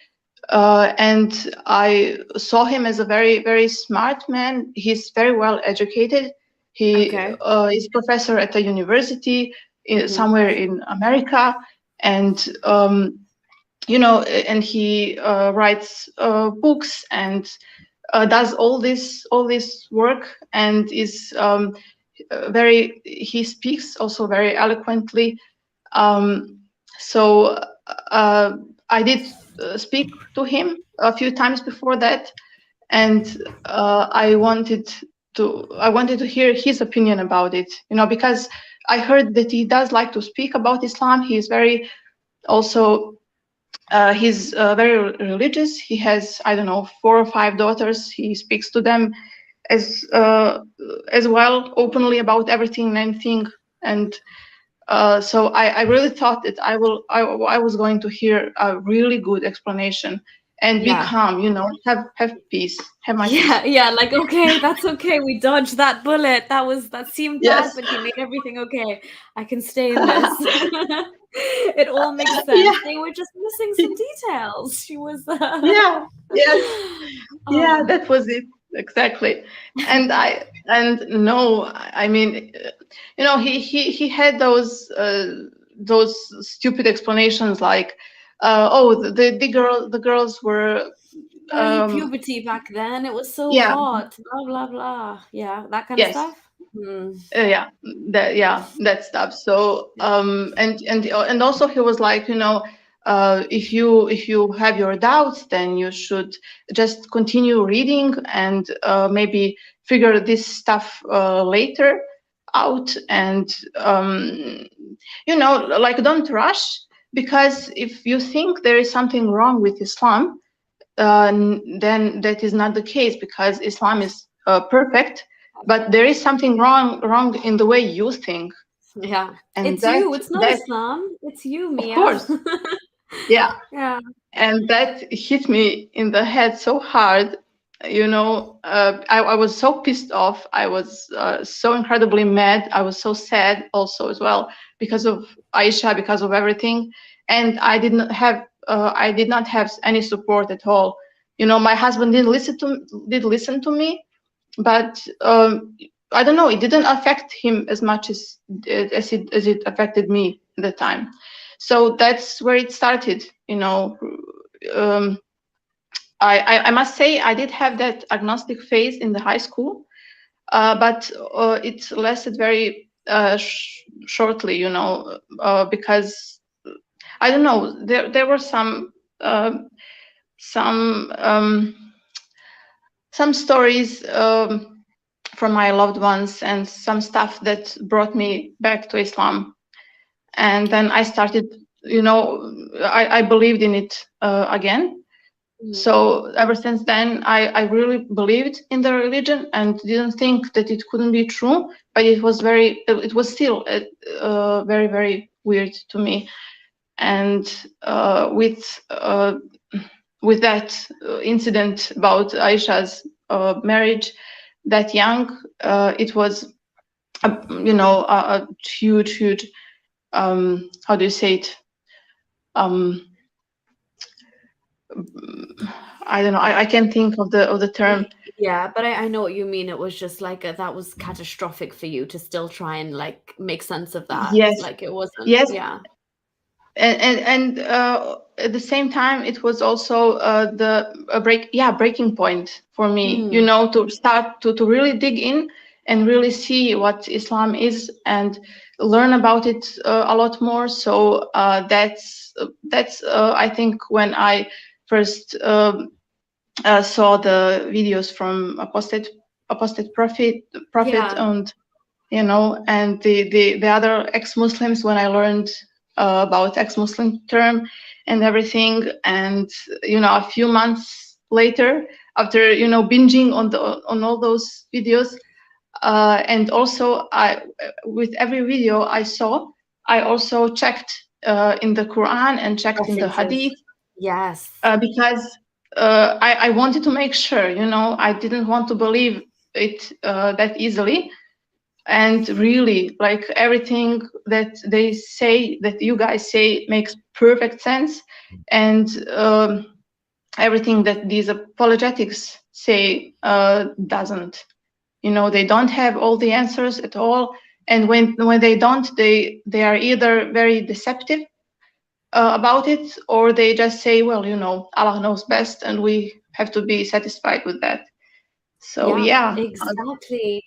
and I saw him as a very, very smart man. He's very well educated. He Okay. is professor at a university Mhm. somewhere in America, and and he writes books and does all this work, and is very he speaks also very eloquently. um, so uh, I did speak to him a few times before that, and I wanted to hear his opinion about it. Because I heard that he does like to speak about Islam. He's very also he's very religious. He has, I don't know, 4 or 5 daughters. He speaks to them as as well openly about everything and anything. And so I really thought that I was going to hear a really good explanation and be Yeah. calm, have peace, have my peace. Yeah, yeah, like, okay, that's okay. We dodged that bullet. That seemed bad, Yes. but he made everything okay. I can stay in this. It all makes sense. Yeah, They were just missing some details. She was yeah, yes, yeah, Oh. that was it exactly. And no, I mean, he had those stupid explanations like, oh, the girls were Early puberty back then. It was so yeah, hot. Blah blah blah. Yeah, that kind of yes, stuff. yeah, that stuff. So and also he was like, if you have your doubts, then you should just continue reading and maybe figure this stuff later out, and like, don't rush, because if you think there is something wrong with Islam, then that is not the case, because Islam is perfect, but there is something wrong in the way you think, Yeah. and It's you. It's not that Islam. It's you, of Mia. course, yeah, Yeah. and that hit me in the head so hard. I was so pissed off. I was so incredibly mad. I was so sad also as well, because of Aisha, because of everything, and I did not have any support at all. My husband did listen to me, but I don't know. It didn't affect him as much as it affected me at the time. So that's where it started. Um, I must say I did have that agnostic phase in the high school, but it lasted very shortly. Because I don't know. There were some some stories from my loved ones, and some stuff that brought me back to Islam. And then I started, I believed in it again. So ever since then, I really believed in the religion and didn't think that it couldn't be true. But it was still very, very weird to me. And with that incident about Aisha's marriage that young, it was a huge, how do you say it? I don't know. I can't think of the term. Yeah, but I know what you mean. It was just like that was catastrophic for you to still try and like make sense of that. Yes, Like it wasn't, yes, yeah. and at the same time, it was also breaking point for me. To start to really dig in and really see what Islam is and learn about it a lot more. So that's I think when I first saw the videos from apostate prophet, Yeah. and and the other ex-Muslims, when I learned about ex-Muslim term and everything. And a few months later, after binging on all those videos, and also with every video I saw, I also checked in the Quran and checked in the References. Hadith, Yes. because I wanted to make sure. I didn't want to believe it that easily. And really, like, everything that they say, that you guys say, makes perfect sense. And everything that these apologetics say doesn't. They don't have all the answers at all. And when they don't, they are either very deceptive about it, or they just say, well, Allah knows best, and we have to be satisfied with that. So Yeah, yeah. exactly.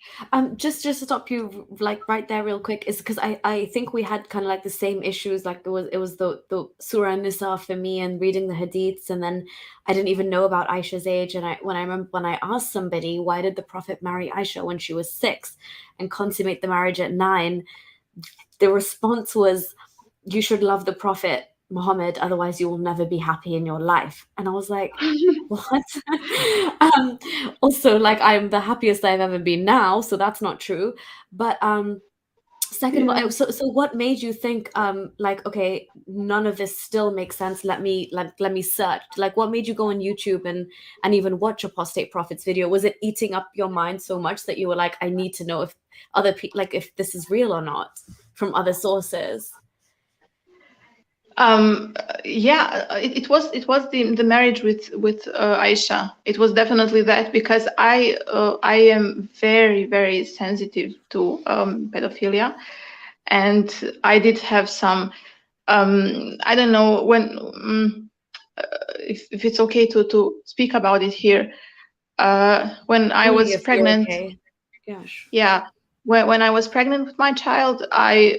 Just to stop you like right there real quick is because I think we had kind of like the same issues. Like it was the Surah Nisa for me and reading the Hadiths, and then I didn't even know about Aisha's age. And I remember when I asked somebody why did the Prophet marry Aisha when she was 6 and consummate the marriage at 9, the response was, "You should love the Prophet Muhammad, otherwise you will never be happy in your life." And I was like, what? Also, like, I'm the happiest I've ever been now, so that's not true. But second of Yeah. all, so what made you think like, okay, none of this still makes sense, let me search? Like, what made you go on YouTube and even watch Apostate Prophet's video? Was it eating up your mind so much that you were like, I need to know if other people, like, if this is real or not from other sources? Yeah, it was the marriage with Aisha. It was definitely that, because I am very, very sensitive to pedophilia, and I did have some I don't know when if it's okay to speak about it here. When I Only was if you're pregnant, okay. Gosh. yeah, when I was pregnant with my child, I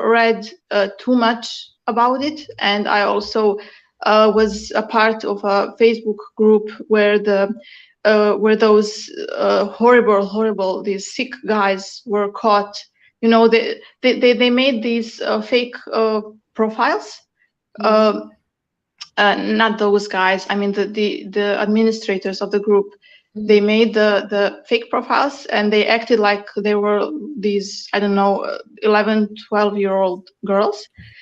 read too much about it, and I also was a part of a Facebook group where those horrible these sick guys were caught. You know, they made these fake profiles. Mm. Not those guys. I mean the administrators of the group. They Mm. made the fake profiles, and they acted like they were these, I don't know, 11, 12-year-old girls,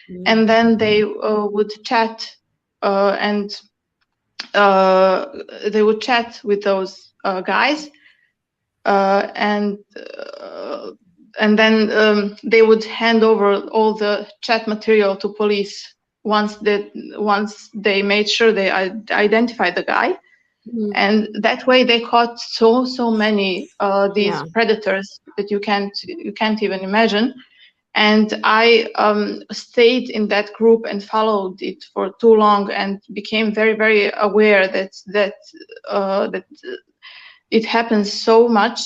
Mm. and then they would chat, and they would chat with those guys, and then they would hand over all the chat material to police once they made sure they identified the guy. Mm. And that way they caught so many these Yeah. predators that you can't even imagine. And I stayed in that group and followed it for too long, and became very aware that it happens so much.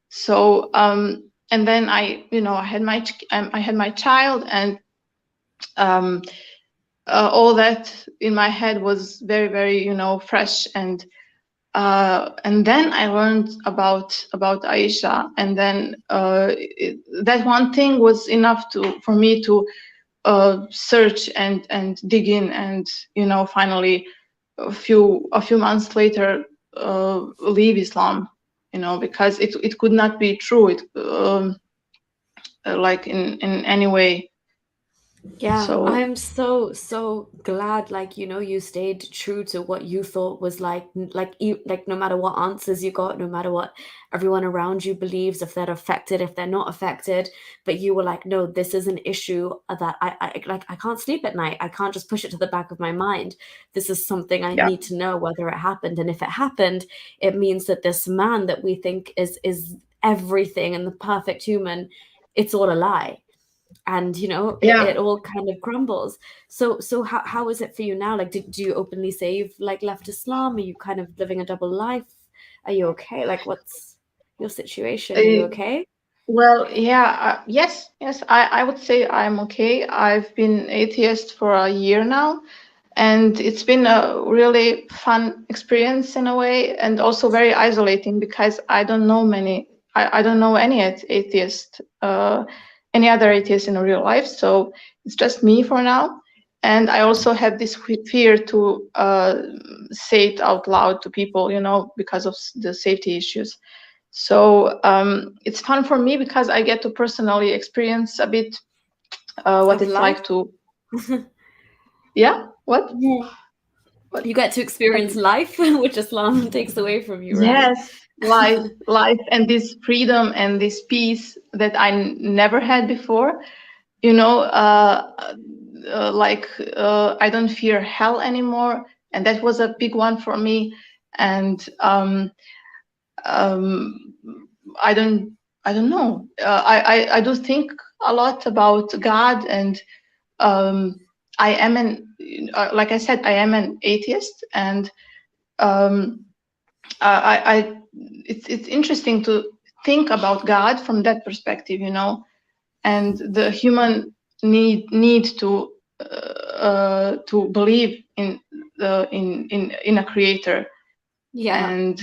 So and then I had my child, and um, all that in my head was very fresh. And then I learned about Aisha, and then that one thing was enough for me to search and dig in, and finally a few months later leave Islam, because it could not be true, like in any way. Yeah, So I'm so glad, like, you stayed true to what you thought was like no matter what answers you got, no matter what everyone around you believes, if they're affected, if they're not affected, but you were like, no, this is an issue that I can't sleep at night. I can't just push it to the back of my mind. This is something I yeah, need to know whether it happened. And if it happened, it means that this man that we think is everything and the perfect human, it's all a lie. And yeah. it all kind of crumbles. So how is it for you now? Like, do you openly say you've like left Islam? Are you kind of living a double life? Are you okay? Like, what's your situation? Are you Uh, okay? well, yeah, yes. I would say I'm okay. I've been atheist for a year now, and it's been a really fun experience in a way, and also very isolating, because I don't know atheist, any other atheist in real life. So it's just me for now. And I also have this fear to say it out loud to people, because of the safety issues. So it's fun for me, because I get to personally experience a bit what Of it's life? like to, yeah, what? Yeah. What? You get to experience life, which Islam takes away from you, right? Yes, life, and this freedom and this peace that I never had before. You know, like I don't fear hell anymore, and that was a big one for me. And um, I don't, I don't know. I do think a lot about God, and um, I am like I said, I am an atheist, and um, I it's interesting to think about God from that perspective, and the human need to believe in a creator. Yeah. And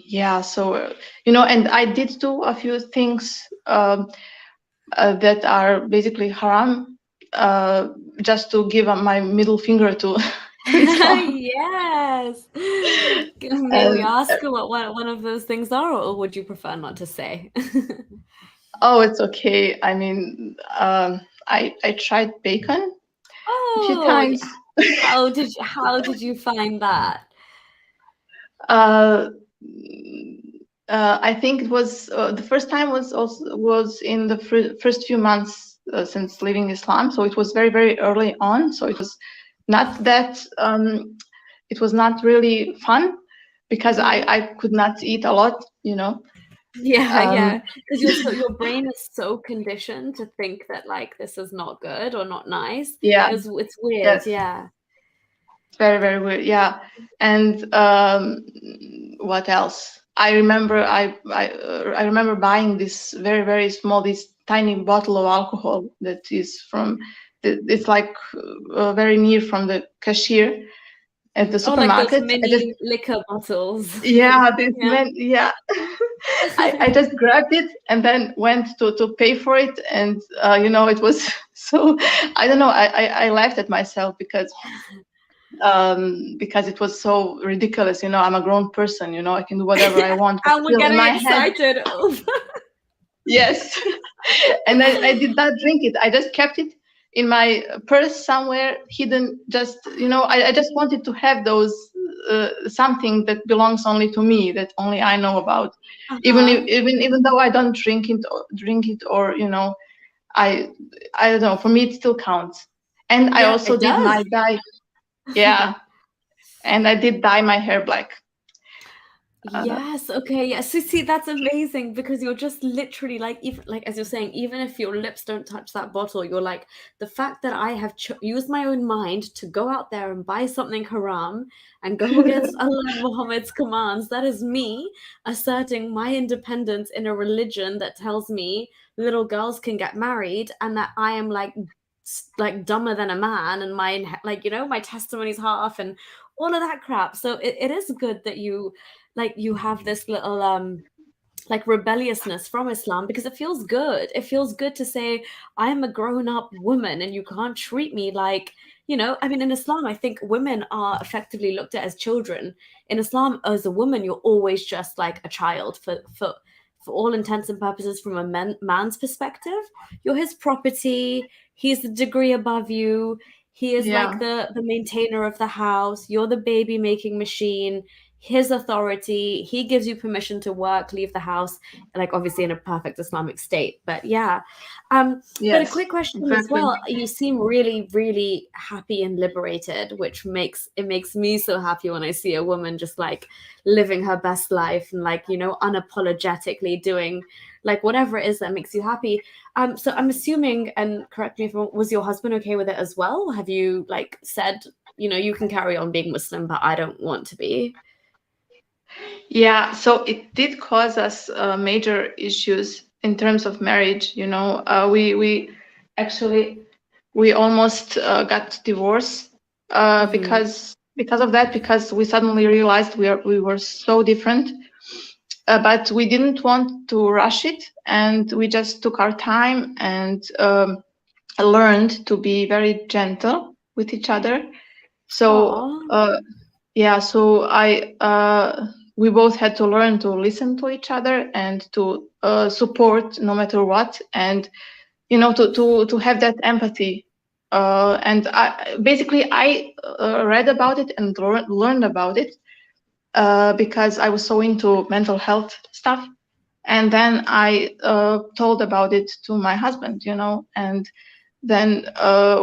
yeah, so and I did do a few things that are basically haram, just to give my middle finger to to Islam. Yes. May we And ask what one of those things are, or would you prefer not to say? oh, it's okay. I mean, I tried bacon a few Oh, times. how did you find that? Uh, I think it was the first time was in the first few months since leaving Islam, so it was very early on. So it was not that it was not really fun, because Mhm. I could not eat a lot, Yeah, Um, yeah. Because your brain is so conditioned to think that like this is not good or not nice. yeah, It's weird, yes, yeah. very weird, yeah. And what else? I remember I remember buying this very, very small, this tiny bottle of alcohol that is from it's like very near from the cashier at the Oh, like those supermarket. I just mini liquor bottles. yeah, this Yeah. meant yeah. I just grabbed it and then went to pay for it, and it was so I don't know. I laughed at myself because it was so ridiculous. I'm a grown person. I can do whatever I want, but And we're still in my getting head, excited. yes. And I did not drink it. I just kept it in my purse somewhere hidden. Just I just wanted to have those something that belongs only to me, that only I know about. Even if, Uh-huh. even though I don't drink it, or I I don't know. For me, it still counts. And I Yeah, also it did does. my dye. Yeah, and I did dye my hair black. Uh, Yes, okay, yeah. So see, that's amazing because you're just literally like, even like as you're saying, even if your lips don't touch that bottle, you're like, the fact that I have used my own mind to go out there and buy something haram and go against Allah and Muhammad's commands, that is me asserting my independence in a religion that tells me little girls can get married and that I am like dumber than a man and my like my testimony's half and all of that crap. So it is good that you have this little like rebelliousness from Islam because it feels good. It feels good to say I'm a grown-up woman and you can't treat me like, I mean, in Islam, I think women are effectively looked at as children. In Islam, as a woman, you're always just like a child for all intents and purposes from a man's perspective. You're his property, he's the degree above you, he is like yeah. the maintainer of the house, you're the baby making machine, his authority, he gives you permission to work, leave the house, like obviously in a perfect Islamic state. But yeah, but a Yes, quick question as exactly. well. You seem really, really happy and liberated, which makes me so happy when I see a woman just like living her best life and like unapologetically doing like whatever it is that makes you happy. So I'm assuming, and correct me if I'm wrong, was your husband okay with it as well? Have you like said, you can carry on being Muslim, but I don't want to be? Yeah, so it did cause us major issues in terms of marriage. We actually we almost got divorced Hmm. because of that, because we suddenly realized we were so different. But we didn't want to rush it, and we just took our time and learned to be very gentle with each other. So Oh, yeah, so we both had to learn to listen to each other and to support no matter what, and to have that empathy. And I read about it and learned about it because I was so into mental health stuff. And then I told about it to my husband, and then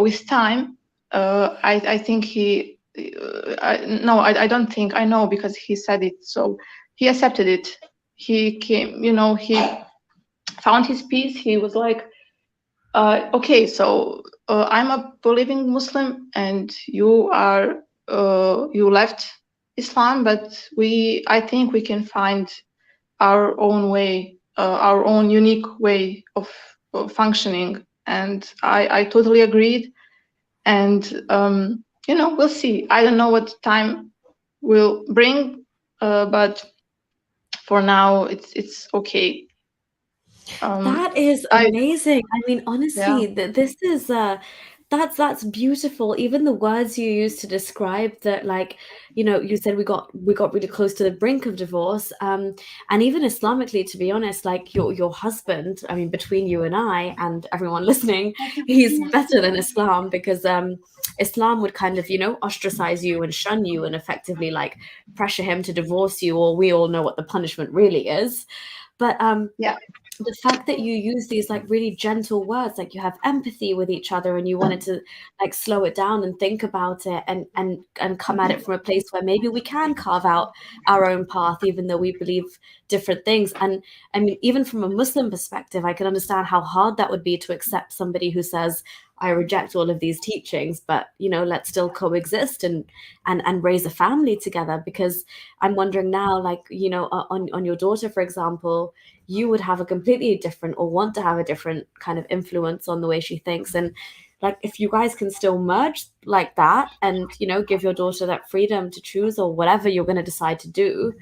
with time, I think no, I don't think, I know, because he said it. So he accepted it. He came, he found his peace. He was like, okay, so I'm a believing Muslim, and you left Islam, but I think we can find our own way, our own unique way of functioning. And I totally agreed. And we'll see. I don't know what time will bring, but for now, it's okay. that is I amazing. I mean, Yeah. honestly, this is that's beautiful. Even the words you use to describe that, like, you said we got really close to the brink of divorce. And even Islamically, to be honest, like your husband, I mean, between you and I and everyone listening, he's better than Islam because Islam would kind of, ostracize you and shun you and effectively like pressure him to divorce you, or we all know what the punishment really is. But Yeah. the fact that you use these like really gentle words, like you have empathy with each other and you wanted to like slow it down and think about it and come at it from a place where maybe we can carve out our own path, even though we believe different things. And I mean, even from a Muslim perspective, I can understand how hard that would be to accept somebody who says, I reject all of these teachings, but let's still coexist and raise a family together. Because I'm wondering now, like, on your daughter, for example, you would have a completely different or want to have a different kind of influence on the way she thinks. And like, if you guys can still merge like that and give your daughter that freedom to choose or whatever you're going to decide to do,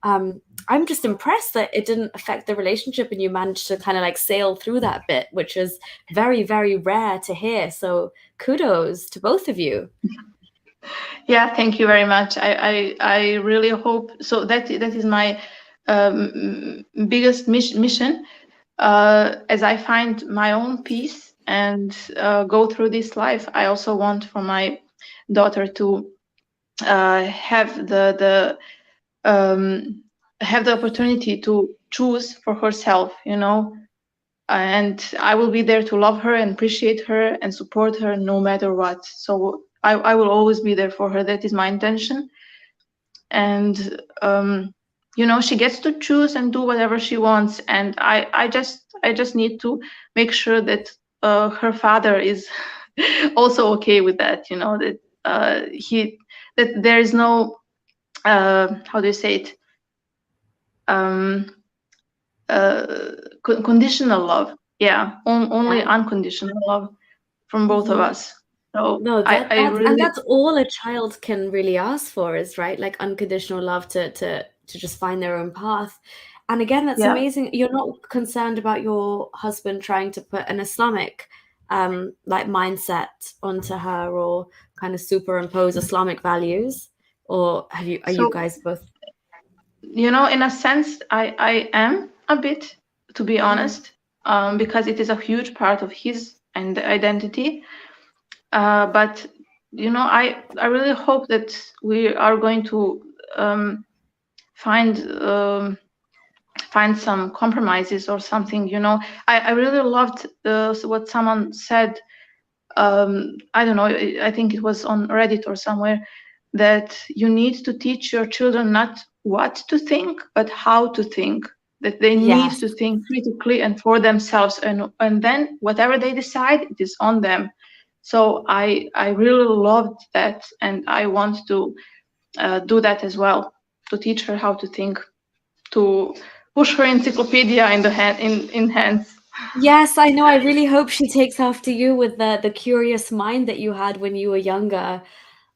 I'm just impressed that it didn't affect the relationship and you managed to kind of like sail through that bit, which is very, very rare to hear. So kudos to both of you. Yeah, thank you very much. I really hope so. That is my biggest mission. As I find my own peace and go through this life, I also want for my daughter to have the opportunity to choose for herself, and I will be there to love her and appreciate her and support her no matter what. So I will always be there for her. That is my intention. And she gets to choose and do whatever she wants. And I just need to make sure that her father is also okay with that. That there is no how do you say it, conditional love. Yeah, only unconditional love from both of us. So No, I and really, that's all a child can really ask for, is right, like unconditional love to just find their own path. And again, that's yeah. amazing. You're not concerned about your husband trying to put an Islamic like mindset onto her or kind of superimpose Islamic values, or are you So guys both? in a sense, I am a bit, to be honest, because it is a huge part of his and identity. But I really hope that we are going to find find some compromises or something. I really loved what someone said. I don't know. I think it was on Reddit or somewhere, that you need to teach your children not what to think, but how to think. That they need Yes. to think critically and for themselves, and then whatever they decide, it is on them. So I really loved that, and I want to do that as well, to teach her how to think, to push her encyclopedia in the hand in hands. Yes, I know. I really hope she takes after you with the curious mind that you had when you were younger.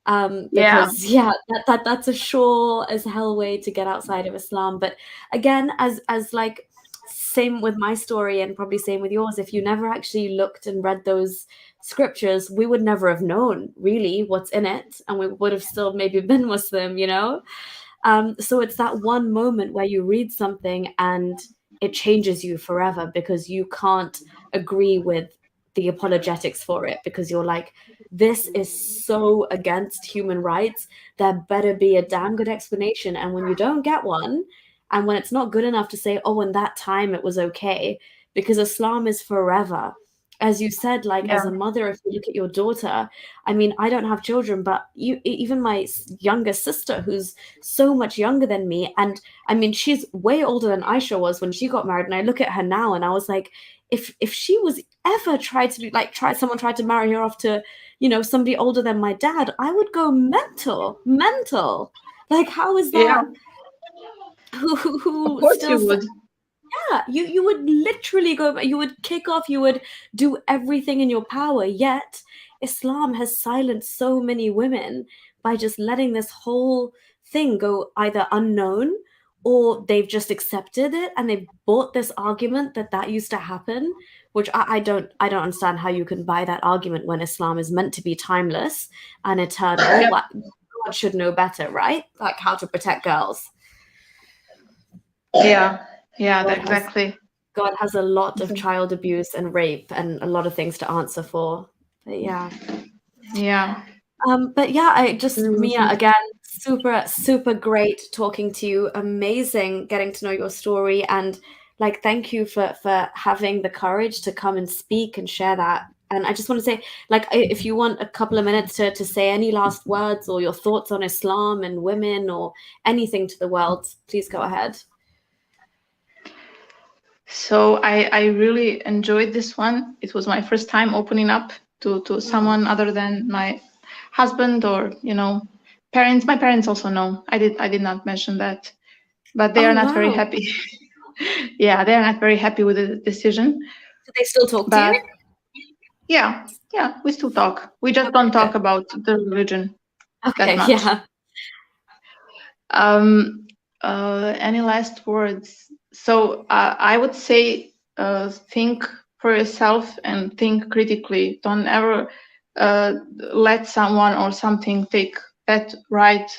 Yeah. Because yeah, that's a sure as hell way to get outside of Islam. But again, as like same with my story and probably same with yours, if you never actually looked and read those scriptures, we would never have known really what's in it, and we would have still maybe been Muslim. So it's that one moment where you read something and it changes you forever because you can't agree with the apologetics for it, because you're like, this is so against human rights. There better be a damn good explanation. And when you don't get one, and when it's not good enough to say, oh, in that time it was okay, because Islam is forever. As you said, like Yeah. as a mother, if you look at your daughter, I mean, I don't have children, but even my younger sister, who's so much younger than me, and I mean, she's way older than Aisha was when she got married, and I look at her now and I was like, if she was ever tried to like someone tried to marry her off to somebody older than my dad, I would go mental. Like, how is Yeah. that? Of Who course you still? would. Yeah, you would literally go, you would kick off, you would do everything in your power. Yet Islam has silenced so many women by just letting this whole thing go either unknown, or they've just accepted it and they've bought this argument that used to happen, which I don't understand how you can buy that argument when Islam is meant to be timeless and eternal. Yeah. What, God should know better, right? Like how to protect girls. Yeah. Yeah. God has Exactly. God has a lot of child abuse and rape and a lot of things to answer for. But yeah. Yeah. But yeah, I just, Mia, Mhm. again, super, super great talking to you. Amazing getting to know your story. And like, thank you for having the courage to come and speak and share that. And I just want to say, like, if you want a couple of minutes to say any last words or your thoughts on Islam and women or anything to the world, please go ahead. So I really enjoyed this one. It was my first time opening up to someone other than my husband or, you know, parents. My parents also know. I did not mention that, but they are not very Wow. happy. Yeah, they are not very happy with the decision. Do they still talk to But you? yeah, we still talk. We just don't talk about the religion that Okay, much. yeah. Any last words? So I would say think for yourself and think critically. Don't ever let someone or something take that right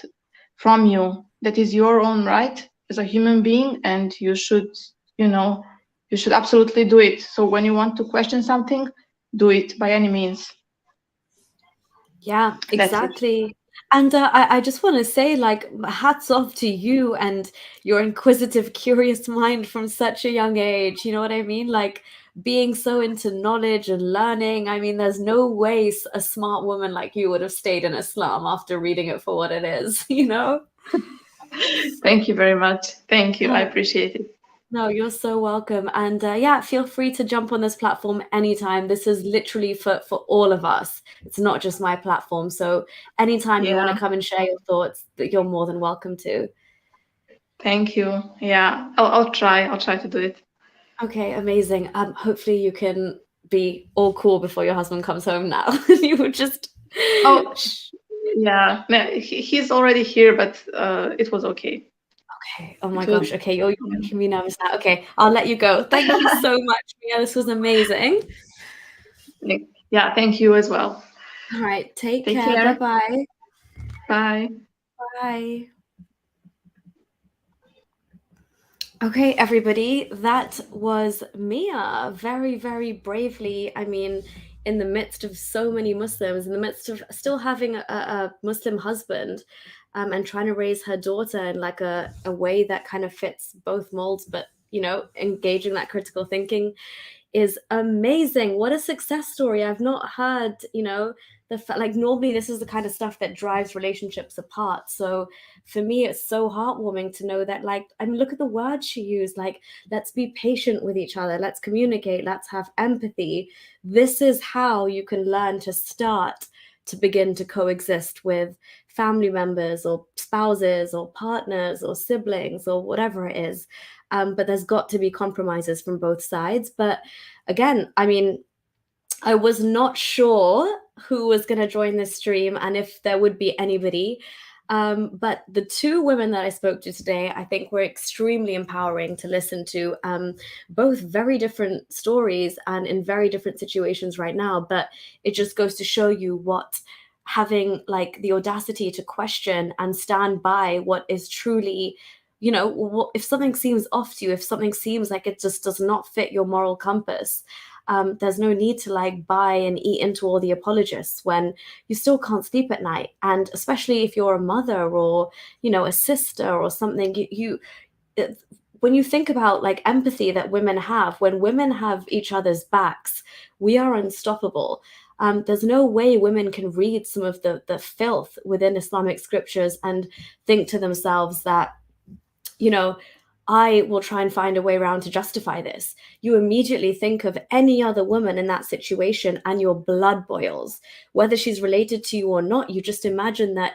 from you. That is your own right as a human being, and you should, you know, you should absolutely do it. So when you want to question something, do it by any means. Yeah, That's it. exactly. And I just want to say, like, hats off to you and your inquisitive, curious mind from such a young age. You know what I mean? Like, being so into knowledge and learning. I mean, there's no way a smart woman like you would have stayed in Islam after reading it for what it is, you know? Thank you very much. Thank you. I Uh, appreciate it. No, you're so welcome. And yeah, feel free to jump on this platform anytime. This is literally for all of us. It's not just my platform. So anytime you want to Yeah. come and share your thoughts, that you're more than welcome to. Thank you. Yeah, I'll try. I'll try to do it. Okay, amazing. Hopefully you can be all cool before your husband comes home now. You would just Oh, yeah. No, he's already here, but it was okay. Okay. Oh my It was, gosh. Okay, you're making me nervous now. Okay, I'll let you go. Thank you so much, Mia. This was amazing. yeah. Thank you as well. All right, take Take care. care. Bye-bye. Bye. Bye. Okay, everybody, that was Mia very, very bravely. I mean, in the midst of so many Muslims, in the midst of still having a Muslim husband, and trying to raise her daughter in like a way that kind of fits both molds, but engaging that critical thinking is amazing. What a success story. I've not heard, like normally this is the kind of stuff that drives relationships apart. So for me, it's so heartwarming to know that, like, I mean, look at the words she used, like, let's be patient with each other, let's communicate, let's have empathy. This is how you can learn to start to begin to coexist with family members or spouses or partners or siblings or whatever it is. But there's got to be compromises from both sides. But again, I mean, I was not sure who was going to join this stream and if there would be anybody. But the two women that I spoke to today, I think were extremely empowering to listen to, both very different stories and in very different situations right now. But it just goes to show you what having like the audacity to question and stand by what is truly, if something seems off to you, if something seems like it just does not fit your moral compass, there's no need to like buy and eat into all the apologists when you still can't sleep at night. And especially if you're a mother or, a sister or something, when you think about like empathy that women have, when women have each other's backs, we are unstoppable. There's no way women can read some of the filth within Islamic scriptures and think to themselves that, I will try and find a way around to justify this. You immediately think of any other woman in that situation and your blood boils. Whether she's related to you or not, you just imagine that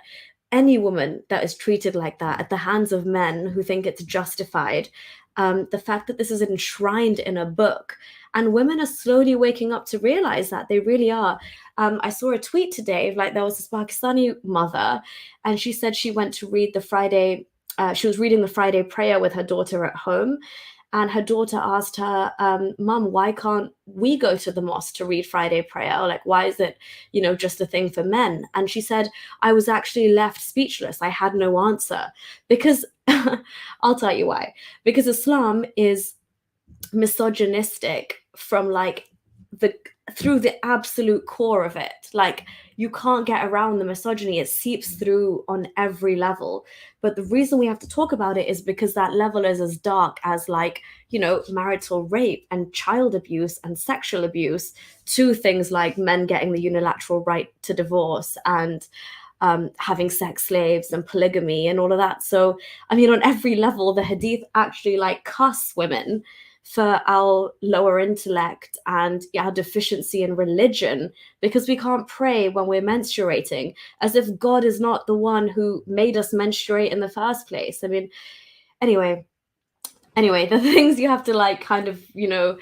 any woman that is treated like that at the hands of men who think it's justified, the fact that this is enshrined in a book, and women are slowly waking up to realize that they really are. I saw a tweet today, like there was this Pakistani mother, and she said she went to read the Friday she was reading the Friday prayer with her daughter at home. And her daughter asked her, Mum, why can't we go to the mosque to read Friday prayer? Like, why is it, just a thing for men? And she said, I was actually left speechless. I had no answer. Because I'll tell you why. Because Islam is misogynistic from like through the absolute core of it. Like, you can't get around the misogyny. It seeps through on every level. But the reason we have to talk about it is because that level is as dark as, like, you know, marital rape and child abuse and sexual abuse, to things like men getting the unilateral right to divorce and having sex slaves and polygamy and all of that. So, I mean, on every level, the Hadith actually like cuss women for our lower intellect and our deficiency in religion, because we can't pray when we're menstruating, as if God is not the one who made us menstruate in the first place. I mean, anyway, the things you have to like kind of, you know,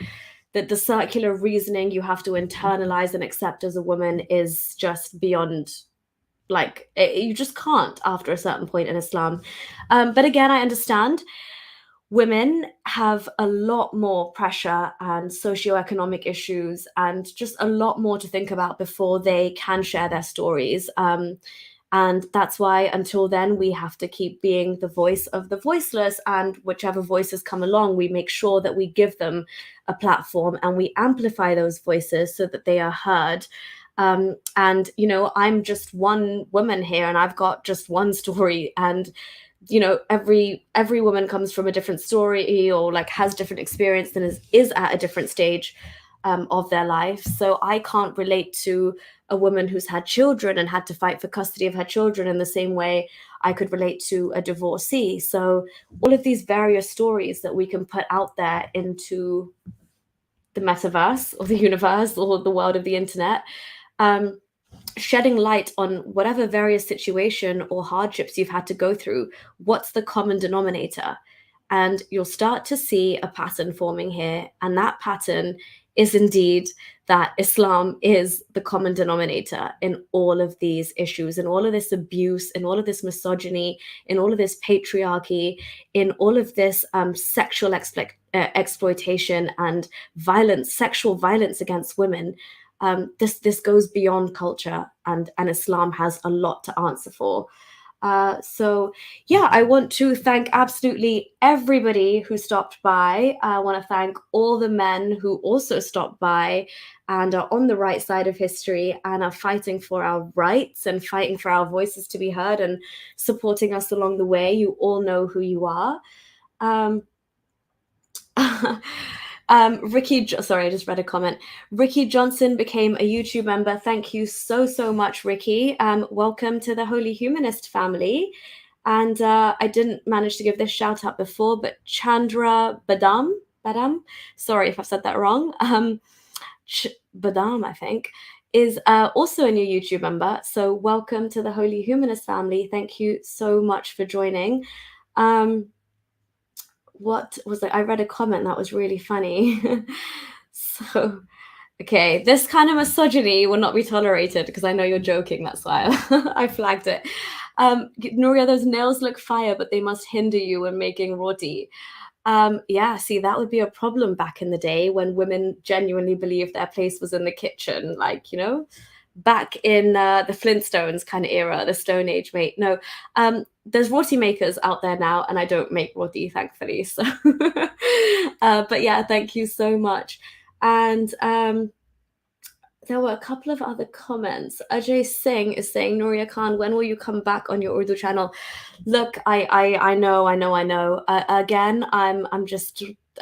the circular reasoning you have to internalize and accept as a woman is just beyond, like, you just can't after a certain point in Islam. But again, I understand women have a lot more pressure and socioeconomic issues and just a lot more to think about before they can share their stories. And that's why until then, we have to keep being the voice of the voiceless, and whichever voices come along, we make sure that we give them a platform and we amplify those voices so that they are heard. And, you know, I'm just one woman here and I've got just one story, and you know, every woman comes from a different story, or like has different experience and is at a different stage of their life. So I can't relate to a woman who's had children and had to fight for custody of her children in the same way I could relate to a divorcee. So all of these various stories that we can put out there into the metaverse or the universe or the world of the internet, shedding light on whatever various situation or hardships you've had to go through, what's the common denominator? And you'll start to see a pattern forming here. And that pattern is indeed that Islam is the common denominator in all of these issues, in all of this abuse, in all of this misogyny, in all of this patriarchy, in all of this sexual exploitation and violence, sexual violence against women. This goes beyond culture, and Islam has a lot to answer for. So yeah, I want to thank absolutely everybody who stopped by. I want to thank all the men who also stopped by and are on the right side of history and are fighting for our rights and fighting for our voices to be heard and supporting us along the way. You all know who you are. Sorry, I just read a comment. Ricky Johnson became a YouTube member. Thank you so much, Ricky. Welcome to the Holy Humanist family. And I didn't manage to give this shout out before, but Chandra Badam, sorry if I've said that wrong. Badam, I think, is also a new YouTube member. So welcome to the Holy Humanist family. Thank you so much for joining. What was it? I read a comment that was really funny. So, okay, this kind of misogyny will not be tolerated, because I know you're joking. That's why I flagged it. Nuria, those nails look fire, but they must hinder you when making roti. Yeah, see, that would be a problem back in the day when women genuinely believed their place was in the kitchen, like, you know, back in the Flintstones kind of era, the Stone Age, mate. No, there's roti makers out there now, and I don't make roti, thankfully. So, but yeah, thank you so much. And there were a couple of other comments. Ajay Singh is saying, Nuria Khan, when will you come back on your Urdu channel? Look, I know. Again,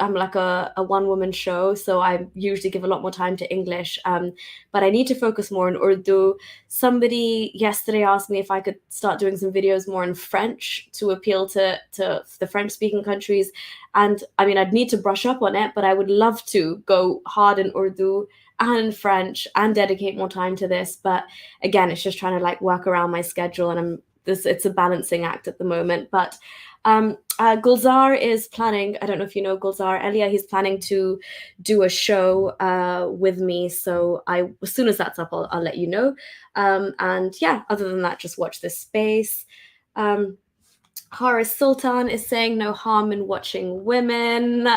I'm like a one-woman show, so I usually give a lot more time to English. But I need to focus more on Urdu. Somebody yesterday asked me if I could start doing some videos more in French to appeal to the French-speaking countries. And I mean, I'd need to brush up on it, but I would love to go hard in Urdu and French and dedicate more time to this. But again, it's just trying to like work around my schedule, and it's a balancing act at the moment. But Gulzar is planning, I don't know if you know Gulzar Elia, he's planning to do a show with me. So as soon as that's up, I'll let you know. And yeah, other than that, just watch this space. Horace Sultan is saying no harm in watching women.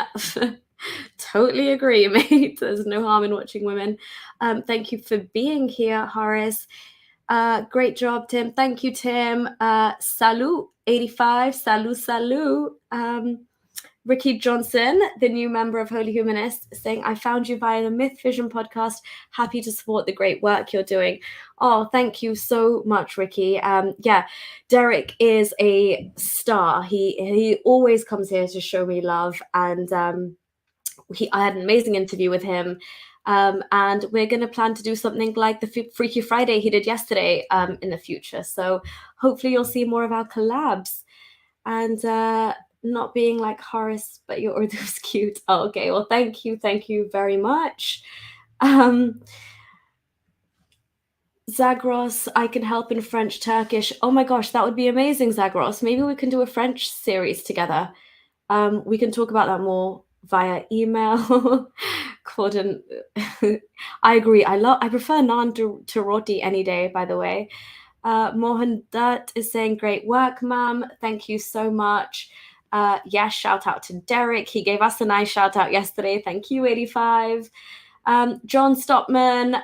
Totally agree, mate. There's no harm in watching women. Thank you for being here, Horace. Great job, Tim. Thank you, Tim. Salut 85. Salut. Ricky Johnson, the new member of Holy Humanist, saying, I found you via the Myth Vision podcast. Happy to support the great work you're doing. Oh, thank you so much, Ricky. Yeah, Derek is a star. He always comes here to show me love, and I had an amazing interview with him. And we're going to plan to do something like the Freaky Friday he did yesterday in the future. So hopefully you'll see more of our collabs. And not being like Horace, but your Urdu is cute. Oh, okay, well, thank you very much. Zagros, I can help in French, Turkish. Oh my gosh, that would be amazing, Zagros. Maybe we can do a French series together. We can talk about that more via email. Gordon, I agree. I prefer naan to roti any day, by the way. Mohan Dutt is saying, great work, ma'am. Thank you so much. Yes, shout out to Derek. He gave us a nice shout out yesterday. Thank you, 85. John Stopman,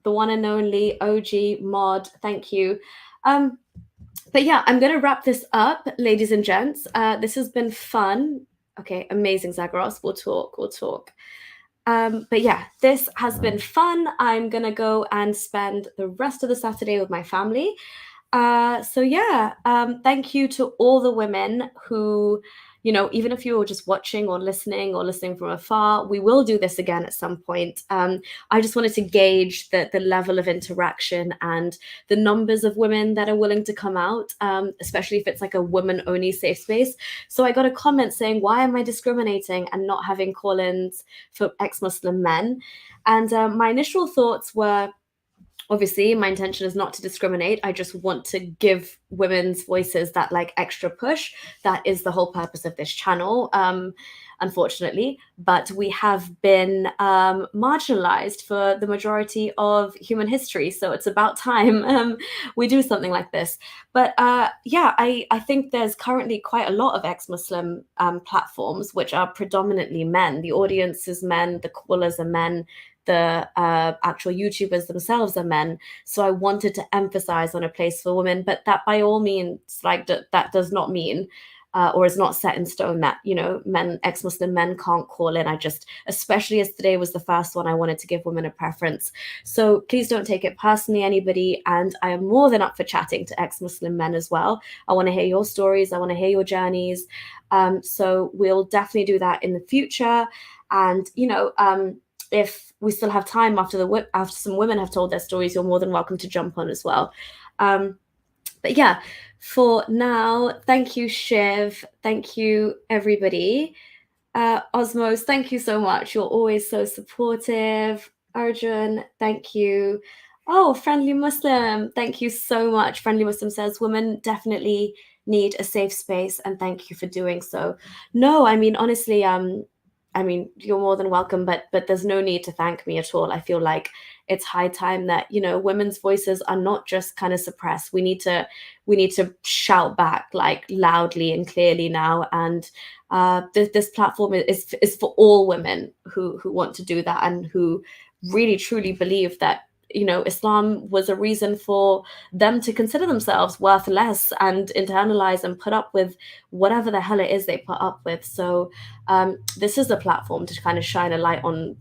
the one and only OG mod. Thank you. But yeah, I'm going to wrap this up, ladies and gents. This has been fun. Okay, amazing, Zagros. We'll talk. But yeah, this has been fun. I'm going to go and spend the rest of the Saturday with my family. So yeah, thank you to all the women who, even if you were just watching or listening from afar, we will do this again at some point. I just wanted to gauge the level of interaction and the numbers of women that are willing to come out, especially if it's like a women-only safe space. So I got a comment saying, why am I discriminating and not having call-ins for ex-Muslim men? And my initial thoughts were, obviously, my intention is not to discriminate. I just want to give women's voices that like extra push. That is the whole purpose of this channel, unfortunately. But we have been marginalized for the majority of human history. So it's about time we do something like this. But yeah, I think there's currently quite a lot of ex-Muslim platforms, which are predominantly men. The audience is men, the callers are men, the actual YouTubers themselves are men. So I wanted to emphasize on a place for women, but that by all means, like that does not mean or is not set in stone that, ex-Muslim men can't call in. Especially as today was the first one, I wanted to give women a preference. So please don't take it personally, anybody. And I am more than up for chatting to ex-Muslim men as well. I want to hear your stories. I want to hear your journeys. So we'll definitely do that in the future. And, if we still have time after some women have told their stories, you're more than welcome to jump on as well. But yeah, for now, thank you, Shiv. Thank you, everybody. Osmos, thank you so much. You're always so supportive. Arjun, thank you. Oh, Friendly Muslim, thank you so much. Friendly Muslim says, women definitely need a safe space, and thank you for doing so. No, I mean, honestly, you're more than welcome, but there's no need to thank me at all. I feel like it's high time that, women's voices are not just kind of suppressed. We need to shout back like loudly and clearly now. And this platform is for all women who want to do that and who really truly believe that Islam was a reason for them to consider themselves worth less and internalize and put up with whatever the hell it is they put up with. So this is a platform to kind of shine a light on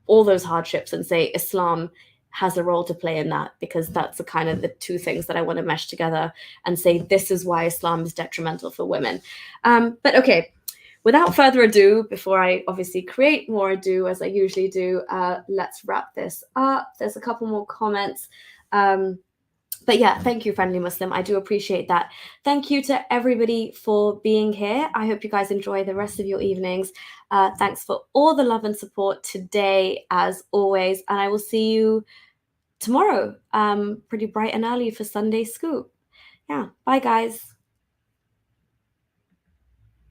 all those hardships and say Islam has a role to play in that, because that's the kind of the two things that I want to mesh together and say this is why Islam is detrimental for women. But okay, without further ado, before I obviously create more ado as I usually do, let's wrap this up. There's a couple more comments. But yeah, thank you, Friendly Muslim. I do appreciate that. Thank you to everybody for being here. I hope you guys enjoy the rest of your evenings. Thanks for all the love and support today, as always. And I will see you tomorrow, pretty bright and early for Sunday Scoop. Yeah, bye, guys.